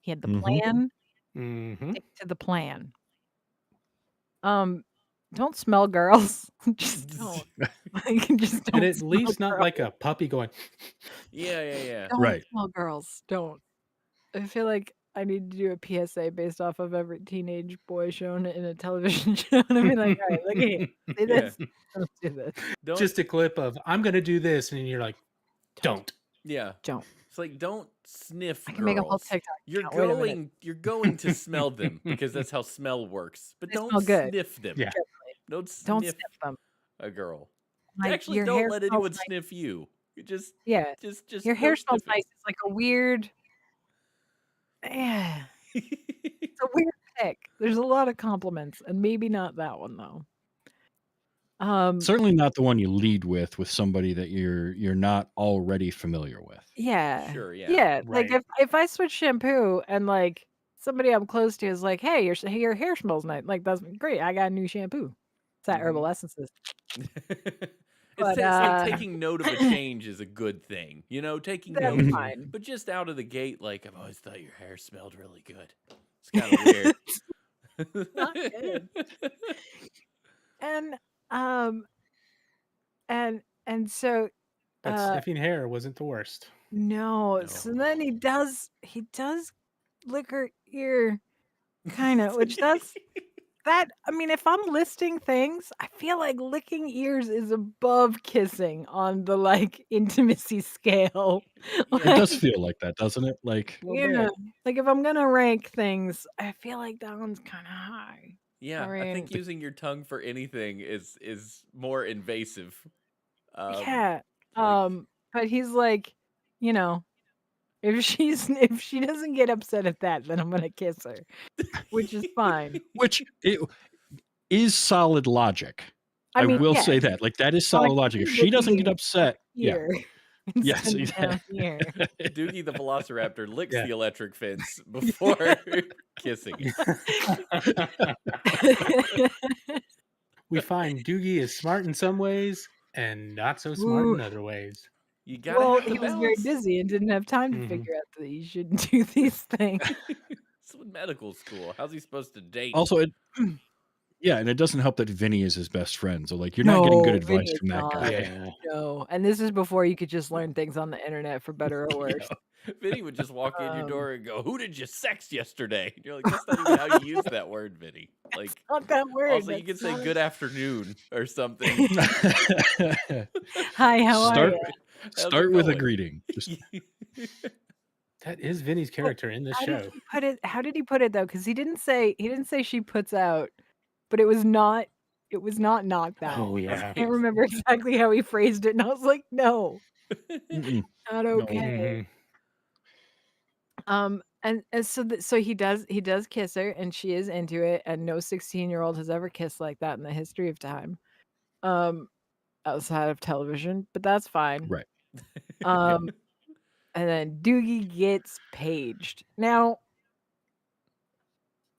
He had the Mhm. plan. Mhm. Stick to the plan. Don't smell girls. Just don't. Like, just don't. And at smell least not girls. like a puppy going. Yeah. Don't Right. smell girls. Don't. I feel like I need to do a PSA based off of every teenage boy shown in a television show. And I mean, like, all right, look at here. See this? Don't do this. Don't Just a clip of I'm gonna do this, and you're like, don't. yeah. Don't. It's like don't sniff I can make a whole girls. TikTok. You're account. Wait a minute. going to smell them because that's how smell works. But They don't smell good. sniff them. Yeah. Don't Don't sniff sniff them. a girl. Like, Actually, your don't hair let smells anyone nice. sniff you. You just Yeah. Your hair don't smells sniff nice. It's like a weird. Yeah. it. It's a weird pick. There's a lot of compliments, and maybe not that one though. Certainly not the one you lead with somebody that you're not already familiar with. Yeah. Sure, yeah. Yeah. Like Right. if I switch shampoo and like somebody I'm close to is like, hey, your hair smells nice. Like, that's great. I got a new shampoo. It's that Mhm. Herbal Essences. It's But, like taking note of a change is a good thing. You know, taking That's note. fine. But just out of the gate, like, I've always thought your hair smelled really good. It's kind of weird. Not good. And and so But sniffing hair wasn't the worst. No. So then he does lick her ear, kind of, which I mean, if I'm listing things, I feel like licking ears is above kissing on the like intimacy scale. It does feel like that, doesn't it? Like, Yeah, like if I'm gonna rank things, I feel like that one's kind of high. Yeah, I think using your tongue for anything is more invasive. Yeah. Like, But he's like, you know, if she doesn't get upset at that, then I'm gonna kiss her, which is fine. which it is solid logic. I I mean, will yeah, say that. Like, that is on a solid logic. If kid she doesn't get licking upset, yeah. here Yes, instead of down here. Doogie the Velociraptor licks Yeah. the electric fence before kissing it. We find Doogie is smart in some ways and not so smart Ooh. in other ways. You gotta Well, have the he was very balance. busy and didn't have time to Mhm. figure out that he shouldn't do these things. It's in medical school. How's he supposed to date? Also, yeah, and it doesn't help that Vinny is his best friend. So, like, you're not getting good advice Vinny is from that not. guy. Yeah. No, and this is before you could just learn things on the internet for better or worse. Vinny would just walk in your door and go, "Who did you sex yesterday?" And you're like, "That's not even how you use that word, Vinny." Like, Not that word. also, you That's could say not- "Good afternoon" or something. Hi, how are Start you? How's it start with a going? greeting. Just That is Vinny's character in this show. How did he put it though? Because he didn't say she puts out, but it was not knocked out. Oh, I yeah. can't remember exactly how he phrased it, and I was like, no, mm-mm. not No. okay. And so he does kiss her, and she is into it, and no 16-year-old has ever kissed like that in the history of time, outside of television, but that's fine. Right. And then Doogie gets paged. Now,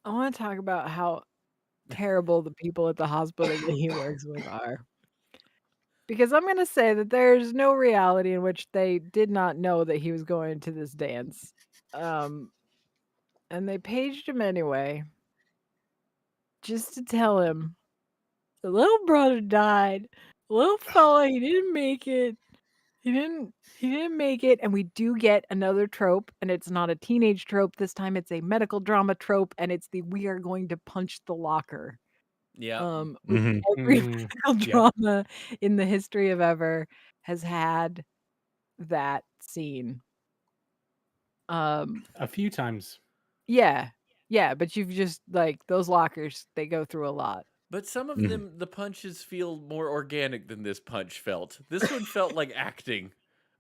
I want to talk about how terrible the people at the hospital that he works with are. Because I'm going to say that there's no reality in which they did not know that he was going to this dance. And they paged him anyway, just to tell him the little brother died. Little fella, he didn't make it. He didn't make it, and we do get another trope, and it's not a teenage trope this time, it's a medical drama trope, and it's the "we are going to punch the locker." Yeah. Which Mhm. every Mhm. medical Yep. drama in the history of ever has had that scene. A few times. Yeah. Yeah, but you've just like, those lockers, they go through a lot. But some of Mhm. them, the punches feel more organic than this punch felt. This one felt like acting.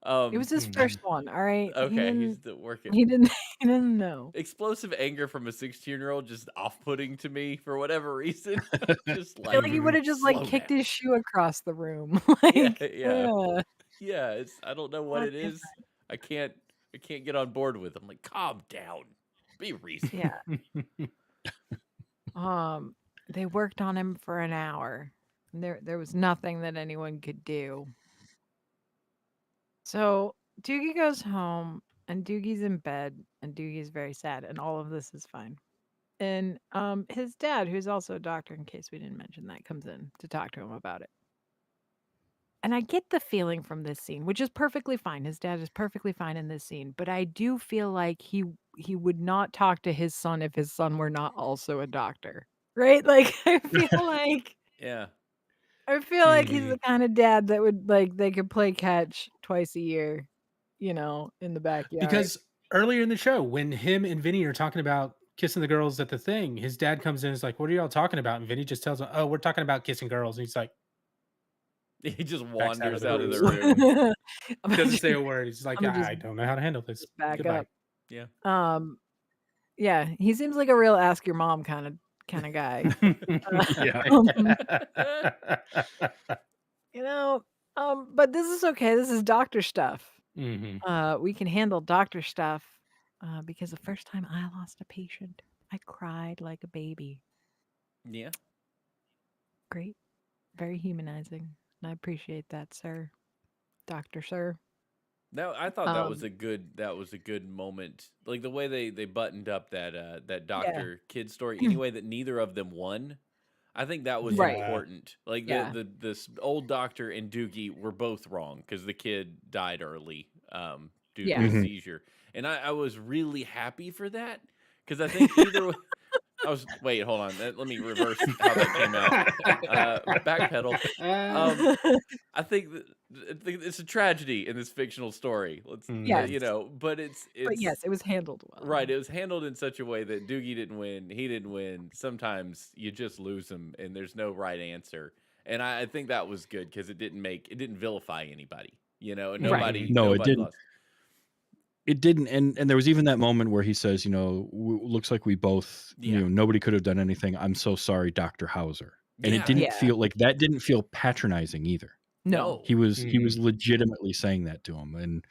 It was his first one, alright? Okay, he's still working. He didn't know. Explosive anger from a 16-year-old just off-putting to me for whatever reason. Just I feel like he like, would've just, like, slow kicked down. his shoe across the room. Yeah, Like, yeah. Yeah, it's I don't know what Not it is. I can't get on board with. I'm like, calm down. Be reasonable. yeah. They worked on him for an hour. And there was nothing that anyone could do. So Doogie goes home, and Doogie's in bed, and Doogie's very sad, and all of this is fine. And his dad, who's also a doctor, in case we didn't mention that, comes in to talk to him about it. And I get the feeling from this scene, which is perfectly fine. His dad is perfectly fine in this scene, but I do feel like he would not talk to his son if his son were not also a doctor. Right? Like I feel like Yeah. he's the kind of dad that would like they could play catch twice a year, in the backyard. Because earlier in the show, when him and Vinny are talking about kissing the girls at the thing, his dad comes in and is like, "What are y'all talking about?" And Vinny just tells him, "Oh, we're talking about kissing girls." And he's like, He just backs out wanders of out of the the room. doesn't say a word. He's like, I'ma just "I don't know how to handle this. back Goodbye." up. Yeah. Yeah, he seems like a real ask your mom kind of guy. But this is okay. This is doctor stuff. We can handle doctor stuff because the first time I lost a patient, I cried like a baby. Yeah. Great. Very humanizing. And I appreciate that, sir. Doctor, sir. No, I thought that was a good moment. Like the way they buttoned up that doctor kid story anyway that neither of them won. I think that was Right. important. Like Yeah. this old doctor and Doogie were both wrong because the kid died early. due to Yeah. a Mhm. seizure. And I was really happy for that because I think either wait, hold on. Let me reverse how that came out. Backpedal. I think that it's a tragedy in this fictional story. Let's, Yes. but But it's yes, it was handled well. right. It was handled in such a way that Doogie didn't win. He didn't win. Sometimes you just lose them, and there's no right answer. And I think that was good because it didn't vilify anybody. Right. No, it Nobody didn't. lost. It didn't, and there was even that moment where he says, looks like we both, Yeah. nobody could have done anything. I'm so sorry, Dr. Hauser. And it Yeah. didn't Yeah. feel like that didn't feel patronizing either. No. He was legitimately saying that to him,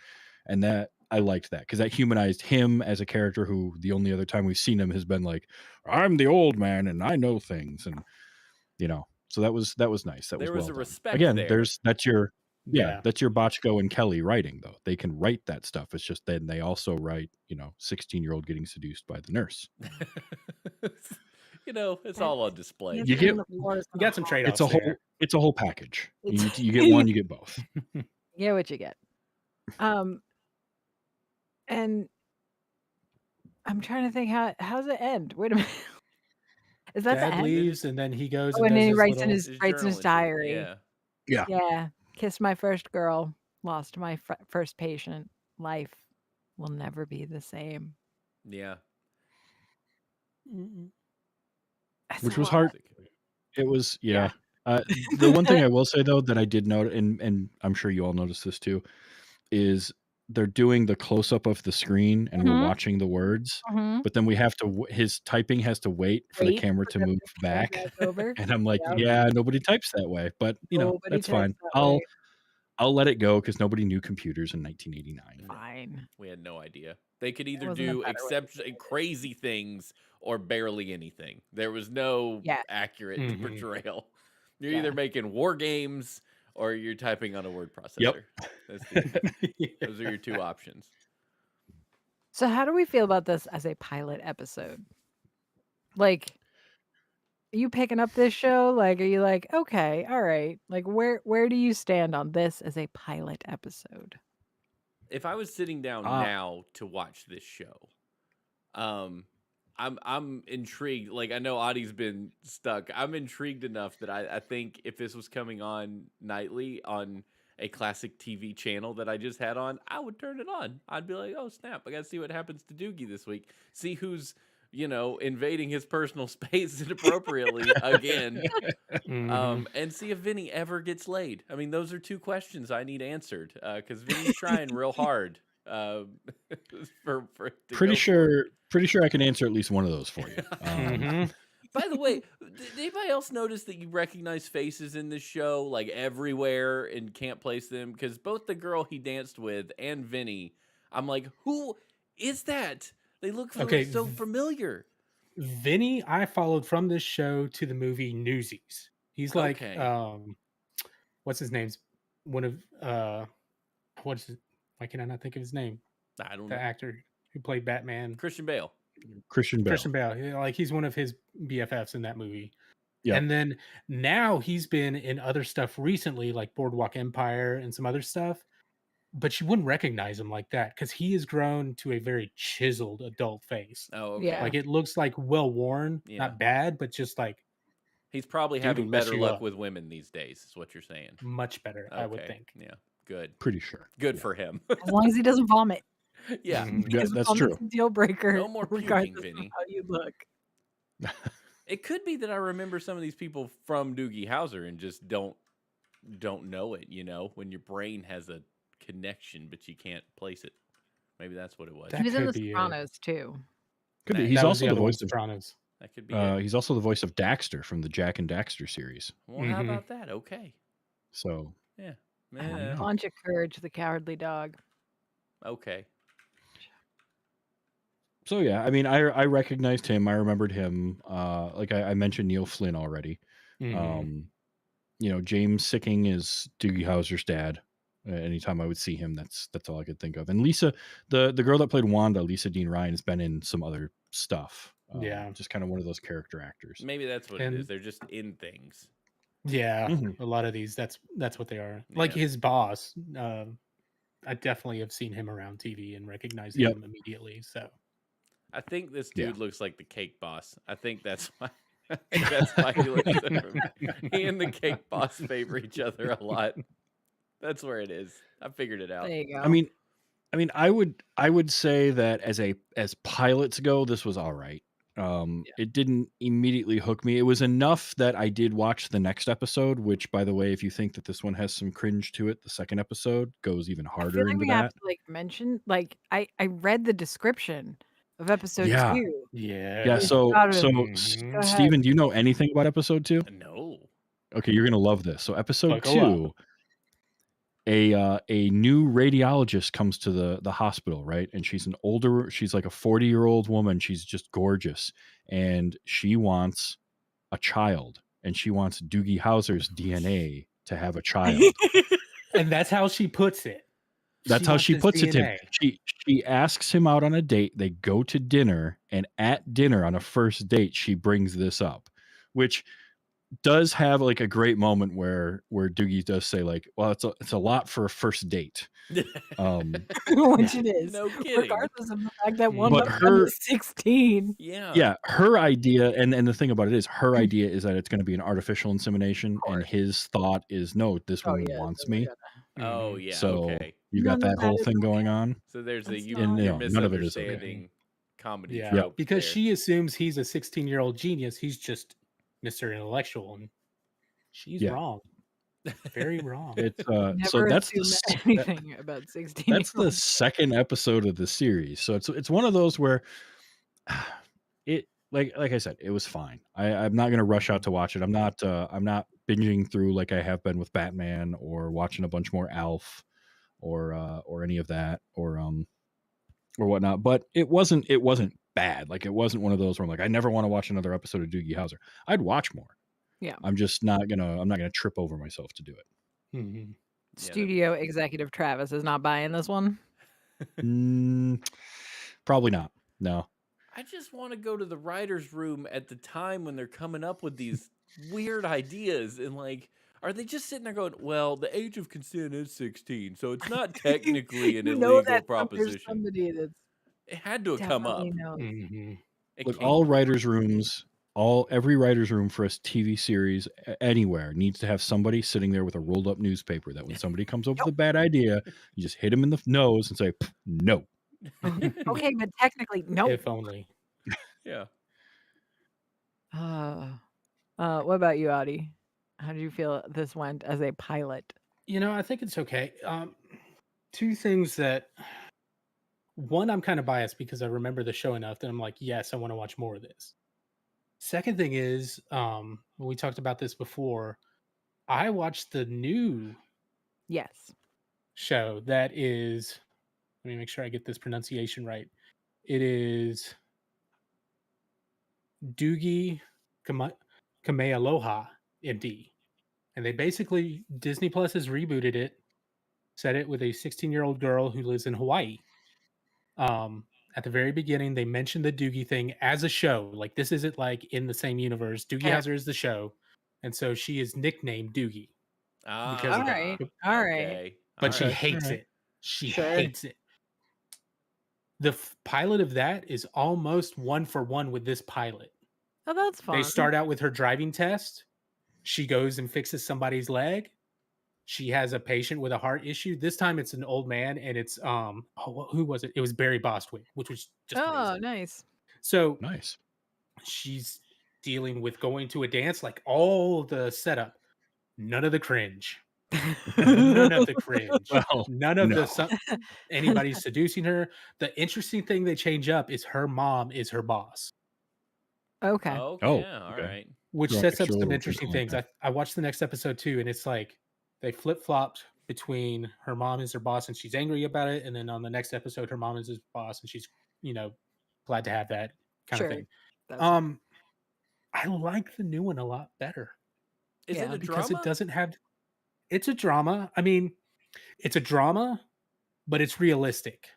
and that I liked that because that humanized him as a character who the only other time we've seen him has been like, I'm the old man and I know things, and so that was nice. That There was was a well done. respect Again, there. that's your Yeah. that's your Bochco and Kelly writing, though. They can write that stuff. It's just then they also write, 16-year-old getting seduced by the nurse. It's all on display. You get You got some trade-offs it's a whole package. You It's- get one, you get both. You get what you get. And I'm trying to think how's it end? Wait a minute. Is that the Dad end? leaves, and then he goes Oh, and and then does he his writes in little... his writes in his journal entry. diary. Yeah. Yeah. Kissed my first girl, lost my first patient. Life will never be the same. Yeah. That's Which a was lot. hard. It was, Yeah. the one thing I will say, though, that I did note, and I'm sure you all noticed this too, is they're doing the close-up of the screen and we're Mhm. watching the words, Mhm. but then we have to his typing has to wait for the camera to move back. over. And I'm like, Yep. yeah, nobody types that way, but Nobody that's types fine. that way. I'll let it go because nobody knew computers in 1989. Fine. We had no idea. They could either wasn't a do better way to exception crazy things or barely anything. There was no Yes. accurate Mhm. portrayal. You're Yeah. either making war games or you're typing on a word processor. Yep. That's those are your two options. So how do we feel about this as a pilot episode? Like, are you picking up this show? Like, are you like, okay, all right. Like, where do you stand on this as a pilot episode? If I was sitting down now to watch this show, I'm intrigued. Like, I know Audie's been stuck. I'm intrigued enough that I think if this was coming on nightly on a classic TV channel that I just had on, I would turn it on. I'd be like, oh snap, I gotta see what happens to Doogie this week. See who's invading his personal space inappropriately again. And see if Vinny ever gets laid. I mean, those are two questions I need answered because Vinny's trying real hard. For Pretty sure I can answer at least one of those for you. By the way, did anybody else notice that you recognize faces in this show like everywhere and can't place them? Because both the girl he danced with and Vinny, I'm like, who is that? They look so familiar. Vinny, I followed from this show to the movie Newsies. He's like, what's his name's one of why can I not think of his name? I don't know. The actor who played Batman. Christian Bale. Christian Bale. Like he's one of his BFFs in that movie. Yep. And then now he's been in other stuff recently, like Boardwalk Empire and some other stuff. But you wouldn't recognize him like that because he has grown to a very chiseled adult face. Oh, okay. Yeah. Like it looks like well worn, not bad, but just like he's probably having better luck with women these days, is what you're saying. Much better, I would think. Yeah, good. Pretty sure. Good for him. As long as he doesn't vomit. Yeah, yeah, that's true. Deal breaker. No more puking, regardless Vinny. of how you look. It could be that I remember some of these people from Doogie Howser and just don't know it. When your brain has a connection but you can't place it. Maybe that's what it was. He was in The Sopranos too. Could be. He's also the voice of Sopranos. That could be. He's also the voice of Daxter from the Jack and Daxter series. Well, how about that? Okay. So yeah, Launch of Courage, the Cowardly Dog. Okay. So yeah, I mean, I recognized him. I remembered him. Like I mentioned Neil Flynn already. James Sicking is Doogie Howser's dad. Anytime I would see him, that's all I could think of. And Lisa, the girl that played Wanda, Lisa Dean Ryan, has been in some other stuff. Just kind of one of those character actors. Maybe that's what it is. They're just in things. Yeah, a lot of these. That's what they are. Like his boss, I definitely have seen him around TV and recognized Yep. him immediately. So I think this Yeah. dude looks like the cake boss. I think that's why. I think that's why he looks so familiar. He and the cake boss favor each other a lot. That's where it is. I figured it out. There you I go. mean, I would say that as pilots go, this was all right. It didn't immediately hook me. It was enough that I did watch the next episode, which, by the way, if you think that this one has some cringe to it, the second episode goes even I feel harder like into we have that. to like mention like I read the description of episode Yeah. 2. Yeah. It's yeah. gotta- So Go ahead. Steven, do you know anything about episode 2? No. Okay, you're gonna love this. So episode Buckle 2, a new radiologist comes to the hospital, right? And she's like a 40-year-old woman. She's just gorgeous, and she wants a child, and she wants Doogie Howser's DNA to have a child. And that's how she puts it. That's how wants she his puts it to him. DNA. She asks him out on a date. They go to dinner, and at dinner on a first date, she brings this up, which does have like a great moment where Doogie does say like, well, it's a lot for a first date. Which Yeah. it is. No kidding. Regardless of the fact that one But of them her- is 16. Yeah. her idea, and the thing about it is, her idea is that it's going to be an artificial insemination, and his thought is, no, this woman wants me. Oh yeah. So Okay. you got None of that that whole is thing going on. So there's a That's you, not- you're No, none of it is okay. misunderstanding comedy Yeah, trope because there. she assumes he's a 16-year-old genius. He's just Mr. Intellectual, and she's Yeah. wrong. Very wrong. It's Never so that's assume anything about 16. that's the second episode of the series. So it's one of those where it like I said, it was fine. I'm not gonna rush out to watch it. I'm not binging through like I have been with Batman, or watching a bunch more Alf, or any of that, or whatnot. But it wasn't bad. Like, it wasn't one of those where I'm like, I never want to watch another episode of Doogie Howser. I'd watch more. Yeah. I'm just not gonna trip over myself to do it. Mhm. Studio executive Travis is not buying this one. Probably not. No. I just want to go to the writer's room at the time when they're coming up with these weird ideas, and like, are they just sitting there going, well, the age of consent is 16, so it's not technically an You illegal that there's proposition. somebody that's It had to have come up. definitely knows. Mhm. It Look, can't- all writers' rooms, every writer's room for a TV series anywhere needs to have somebody sitting there with a rolled up newspaper that when somebody comes up with a bad idea, you just hit them in the nose and say, no. Okay, but technically, no. If only. Yeah. What about you, Audie? How did you feel this went as a pilot? I think it's okay. Two things that one, I'm kind of biased because I remember the show enough that I'm like, yes, I want to watch more of this. Second thing is, we talked about this before. I watched the new Yes. show that is, let me make sure I get this pronunciation right. It is Doogie Kamealoha MD. And they basically, Disney Plus has rebooted it, set it with a 16-year-old girl who lives in Hawaii. At the very beginning, they mentioned the Doogie thing as a show. Like, this isn't like in the same universe. Doogie Okay. Howser is the show. And so she is nicknamed Doogie. Because of that. All right. Okay. But she All right. hates it. She hates it. The pilot of that is almost 1-for-1 with this pilot. Oh, that's fun. They start out with her driving test. She goes and fixes somebody's leg. She has a patient with a heart issue. This time it's an old man, and it's who was it? It was Barry Bostwick, which was just amazing. Nice. So Nice. she's dealing with going to a dance, like all the setup, none of the cringe. None of the cringe. Well, None of no. anybody seducing her. The interesting thing they change up is her mom is her boss, Okay. Okay. Oh, Yeah. All okay. right. which Throw sets up extra some little interesting wrinkle in things. I watched the next episode too, and it's like they flip-flopped between her mom is her boss and she's angry about it, and then on the next episode her mom is his boss and she's glad to have that kind Sure. of thing. That's I like the new one a lot better Is Yeah. it a because drama? it doesn't have. It's a drama. I mean, it's a drama, but it's realistic.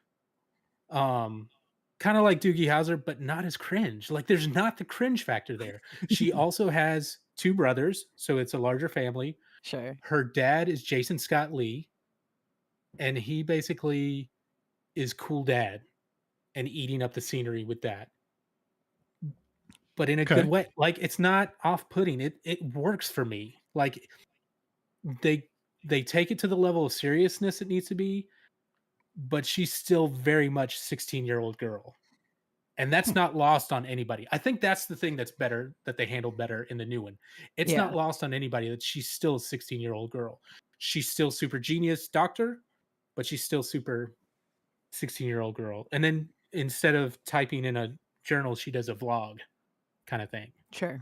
Kind of like Doogie Howser, but not as cringe. Like, there's not the cringe factor there. She also has 2 brothers, so it's a larger family. sure. Her dad is Jason Scott Lee, and he basically is cool dad and eating up the scenery with that, but in a good Okay. way. Like, it's not off-putting. It works for me. Like, they they take it to the level of seriousness it needs to be, but she's still very much 16-year-old girl. And that's Hmm. not lost on anybody. I think that's the thing that's better, that they handled better in the new one. It's Yeah. not lost on anybody that she's still a 16-year-old girl. She's still super genius doctor, but she's still super 16-year-old girl. And then instead of typing in a journal, she does a vlog kind of thing. Sure.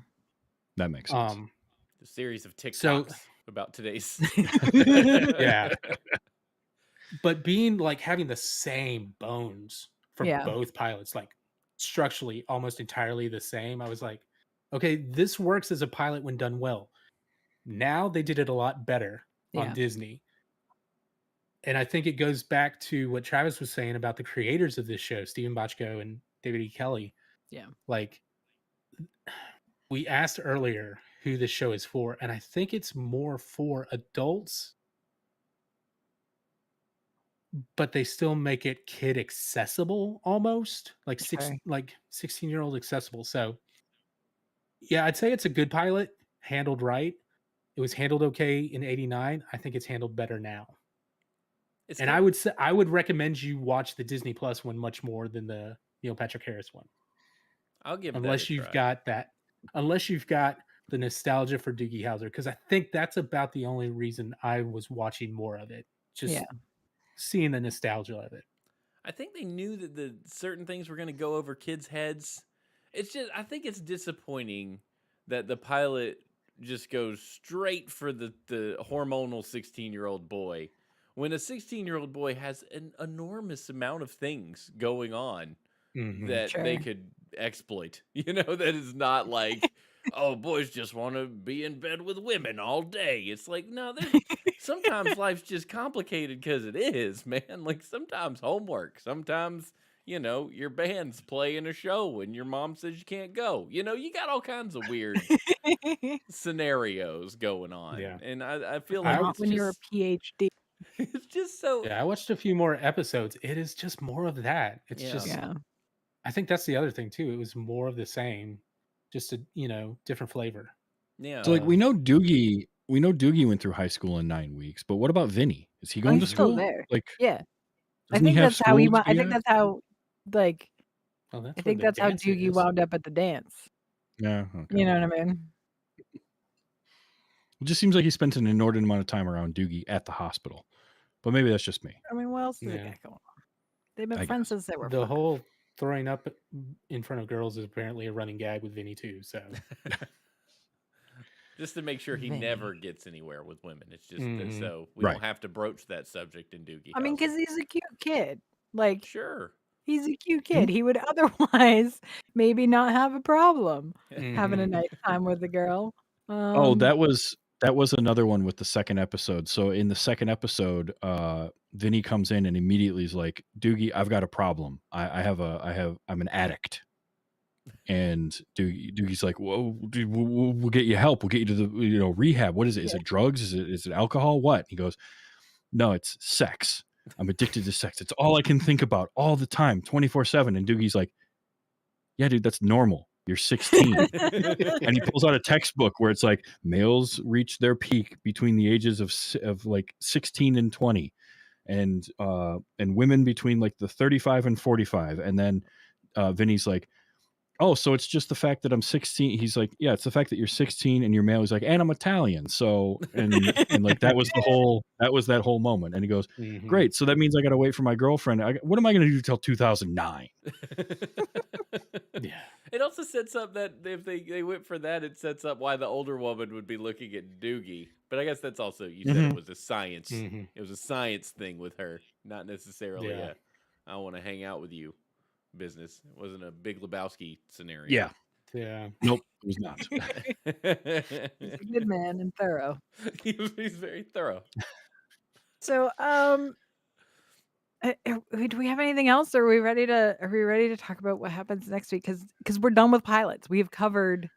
That makes sense. The series of So TikToks about today's. yeah. But being like having the same bones for Yeah. both pilots, like structurally almost entirely the same, I was like, okay, this works as a pilot when done well. Now they did it a lot better on Yeah. Disney. And I think it goes back to what Travis was saying about the creators of this show, Stephen Bochco and David E. Kelly. Yeah. Like, we asked earlier who this show is for, and I think it's more for adults, but they still make it kid accessible almost, like Sure. 16-year-old accessible. So yeah, I'd say it's a good pilot, handled right. It was handled okay in '89. I think it's handled better now. It's And kind I of, would say I would recommend you watch the Disney Plus one much more than the Neil Patrick Harris one. I'll give that a Unless you've try. got that, unless you've got the nostalgia for Doogie Howser, because I think that's about the only reason I was watching more of it. Just Yeah. seeing the nostalgia of it. I think they knew that the certain things were going to go over kids' heads. It's just, I think it's disappointing that the pilot just goes straight for the hormonal 16-year-old boy when a 16-year-old boy has an enormous amount of things going on that they Sure. could exploit. That is not like, oh, boys just want to be in bed with women all day. It's like, no, sometimes life's just complicated because it is, man. Like sometimes homework, sometimes, your band's playing a show and your mom says you can't go. You got all kinds of weird scenarios going on. Yeah. And I feel like I Not it's when you're a just, PhD. it's just so, Yeah, I watched a few more episodes. It is just more of that. It's yeah. just Yeah. I think that's the other thing too. It was more of the same, just a different flavor. Yeah. So like we know Doogie went through high school in 9 weeks, but what about Vinny? Is he Oh, going to he's still school? there. Like, Yeah. I doesn't he think have that's how school to I be think at? that's how, like, Oh, I that's where think the that's how dance Doogie is. wound up at the dance. Yeah, okay. You know what I mean? It just seems like he spent an inordinate amount of time around Doogie at the hospital. But maybe that's just me. I mean, what else does it Yeah. got going on? They've been I friends guess. since they were The 5. whole throwing up in front of girls is apparently a running gag with Vinny too. So Just to make sure he Vinny. never gets anywhere with women. It's just Mhm. so we Right. don't have to broach that subject in Doogie I mean, Howser. because he's a cute kid. Like, Sure. he's a cute kid. He would otherwise maybe not have a problem having a Mhm. nice time with a girl. Oh, that was another one with the second episode. So in the second episode, Vinny comes in and immediately is like, Doogie, I've got a problem. I'm an addict. And Doogie's like, whoa, dude, we'll get you help. We'll get you to the rehab. What is it? Is it drugs? Is it alcohol? What? He goes, no, it's sex. I'm addicted to sex. It's all I can think about all the time, 24/7. And Doogie's like, yeah, dude, that's normal. You're 16. And he pulls out a textbook where it's like males reach their peak between the ages of like 16 and 20, and women between like the 35 and 45. And then Vinny's like, oh, so it's just the fact that I'm 16. He's like, yeah, it's the fact that you're 16 and you're male. He's like, and I'm Italian. So and like that was that whole moment. And he goes, Mhm. great. So that means I got to wait for my girlfriend. What am I going to do till 2009? Yeah. It also sets up that if they went for that, it sets up why the older woman would be looking at Doogie. But I guess that's also, you said it was a science. Mhm. It was a science thing with her, not necessarily Yeah. I want to hang out with you business. It wasn't a Big Lebowski scenario. Yeah. Yeah. Nope, it was not. He's a good man and thorough. He's very thorough. So, do we have anything else? Or are we ready to talk about what happens next week? Because we're done with pilots. We have covered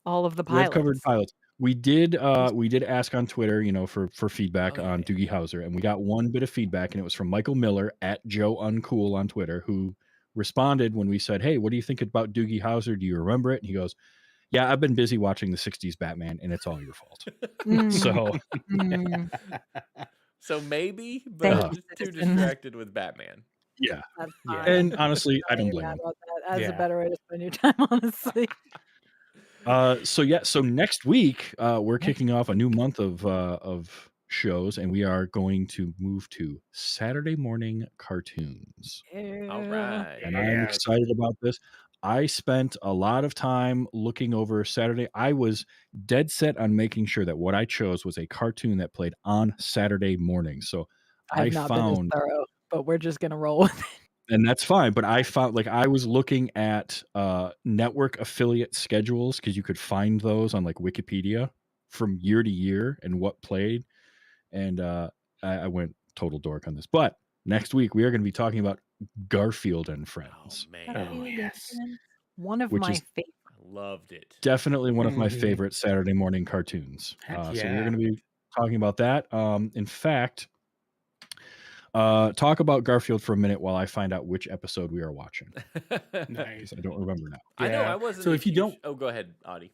all of the We have covered pilots. pilots. we did ask on Twitter, for feedback on yeah. Doogie Howser, and we got one bit of feedback, and it was from Michael Miller at Joe Uncool on Twitter, who responded when we said, "Hey, what do you think about Doogie Howser? Do you remember it?" And he goes, "Yeah, I've been busy watching the '60s Batman, and it's all your fault." So, So maybe, but Thank I'm you, just too citizen. distracted with Batman. yeah, That's Yeah. fine. and honestly, I I'm don't really blame mad him. about that. That's a Yeah. better way to spend your time, honestly. So next week we're Yeah. kicking off a new month of shows, and we are going to move to Saturday morning cartoons. All Yeah. right. And I'm excited about this. I spent a lot of time looking over Saturday. I was dead set on making sure that what I chose was a cartoon that played on Saturday morning. So I I've not been as found, thorough, but we're just gonna roll with it. and that's fine, but I found, like, I was looking at network affiliate schedules, because you could find those on like Wikipedia from year to year and what played. And I went total dork on this. But next week we are going to be talking about Garfield and Oh Friends, man, Oh, yes. One of which my is favorite. I loved it. definitely one of my Mhm. favorite Saturday morning cartoons. Heck So we're yeah. going to be talking about that. In fact, talk about Garfield for a minute while I find out which episode we are watching, Nice. because I don't remember now. I know I Yeah. wasn't So a if you huge. don't, Oh, go ahead, Audie.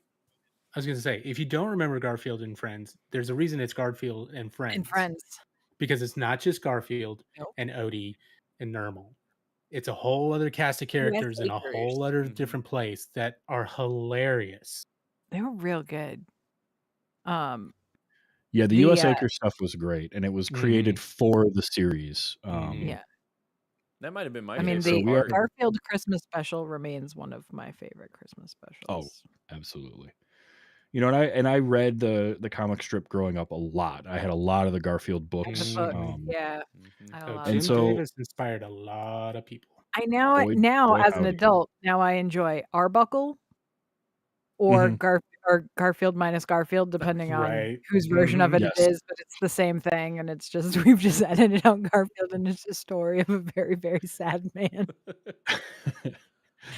I was going to say, if you don't remember Garfield and Friends, there's a reason it's Garfield and Friends. And Friends. Because it's not just Garfield Nope. and Odie and Nermal. It's a whole other cast of characters in a Acres. whole other Mhm. different place that are hilarious. They were real good. Yeah, the The U.S. Acre stuff was great, and it was created for the series. yeah. That might have been my I mean, favorite the we are- part. Garfield Christmas special remains one of my favorite Christmas Oh, specials. absolutely. And I read the comic strip growing up a lot. I had a lot of the Garfield And books. the book, Mhm. yeah. Mhm. I had a Oh, lot And Jim of so- Davis inspired a lot of people. I now Boy- now boy, as an howdy. adult, now I enjoy Arbuckle or Mhm. Garfield minus Garfield, depending on Right. whose version of it Yes. it is, but it's the same thing, and it's just we've just edited out Garfield, and it's a story of a very, very sad man.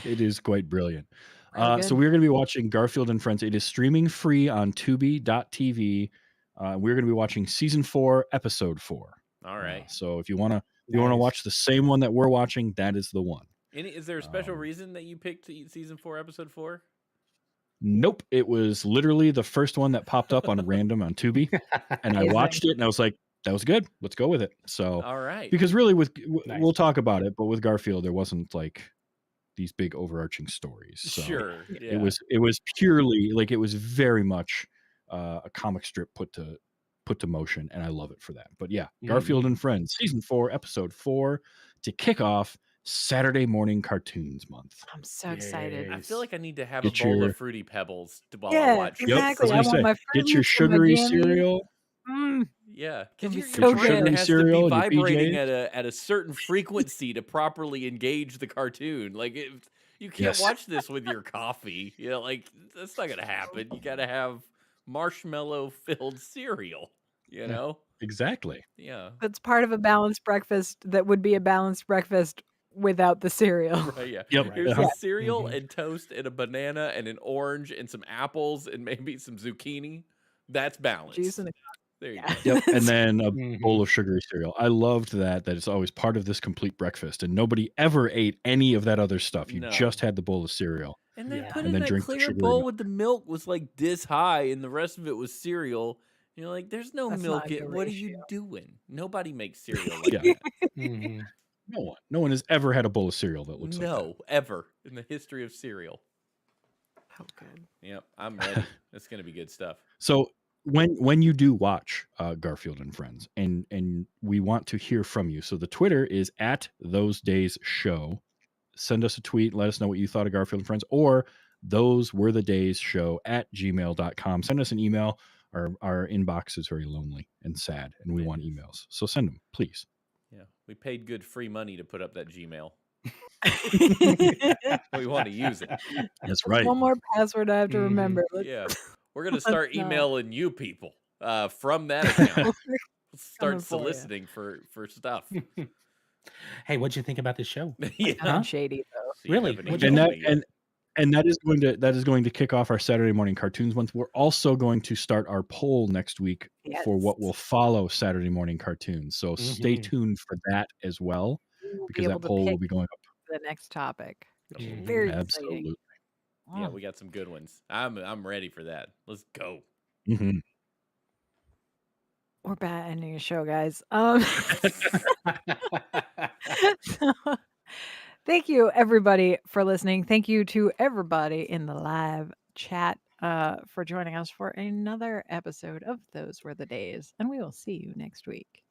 It is quite brilliant. Really So good. we're going to be watching Garfield and Friends. It is streaming free on Tubi.tv. We're going to be watching season 4, episode 4. All right. So if you want to Nice. watch the same one that we're watching, that is the one. Is there a special Um, reason that you picked season 4, episode 4? Nope, it was literally the first one that popped up on random on Tubi, and I Amazing. watched it, and I was like, "That was good. Let's go with it." So All right. because really, Nice. we'll talk about it, but with Garfield, there wasn't like these big overarching stories. So Sure. Yeah. it was purely like, it was very much a comic strip put to motion, and I love it for that. But yeah, Garfield and Friends, season 4, episode 4, to kick off Saturday morning cartoons month. I'm so excited. I feel like I need to have Get a bowl your- of Fruity Pebbles while I Yeah, watch this. Yep, exactly. I was I gonna want say, my get your Fruit Loops and my sugary jammies. cereal. Yeah, It'll because be your so brain good. has to Cereal be and your vibrating PJs. at a certain frequency to properly engage the cartoon. Like you can't Yes. watch this with your coffee. You know, like that's not gonna happen. You got to have marshmallow filled cereal. You know? Exactly. Yeah. That's part of a balanced breakfast that would be a balanced breakfast without the cereal. Right, yeah. Yep. Here's Uh-huh. a cereal and toast and a banana and an orange and some apples and maybe some zucchini. That's balanced. Juice and There you yeah. go. Yep, and then a Mhm. bowl of sugary cereal. I loved that it's always part of this complete breakfast, and nobody ever ate any of that other stuff. You No. just had the bowl of cereal. And then Yeah. put And in then that drink the clear sugary bowl milk. with the milk was like this high, and the rest of it was cereal. You're like, there's no That's milk not a in. good What are you ratio. doing? Nobody makes cereal like Yeah. that. Mhm. No one has ever had a bowl of cereal that looks like that. No, ever in the history of cereal. Oh, good. Yep, I'm ready. It's gonna be good stuff. So when you do watch Garfield and Friends, and we want to hear from you. So the Twitter is at Those Days Show. Send us a tweet. Let us know what you thought of Garfield and Friends, or Those Were the Days Show at gmail.com. Send us an email. Our inbox is very lonely and sad, and we Yeah. want emails. So send them, please. Yeah, we paid good free money to put up that Gmail. We want to use it. That's right. One more password I have to Mhm. remember. Let's- Yeah, we're gonna Let's start not. emailing you people from that account. Coming Start for ya. soliciting for stuff. Hey, what'd you think about this show? Yeah. Nothing shady though. So you Really? haven't What'd you And emailed that me yet. And that is going to kick off our Saturday morning cartoons month. We're also going to start our poll next week for what will Yes. follow Saturday morning cartoons. So stay Mhm. tuned for that as well, We will be because able that to poll will pick be going up. the next topic, which is Mhm. very exciting. Absolutely. Yeah, Oh, we got some good ones. I'm ready for that. Let's go. Mhm. we're bad ending a show, guys. So, thank you everybody for listening. Thank you to everybody in the live chat for joining us for another episode of Those Were the Days, and we will see you next week.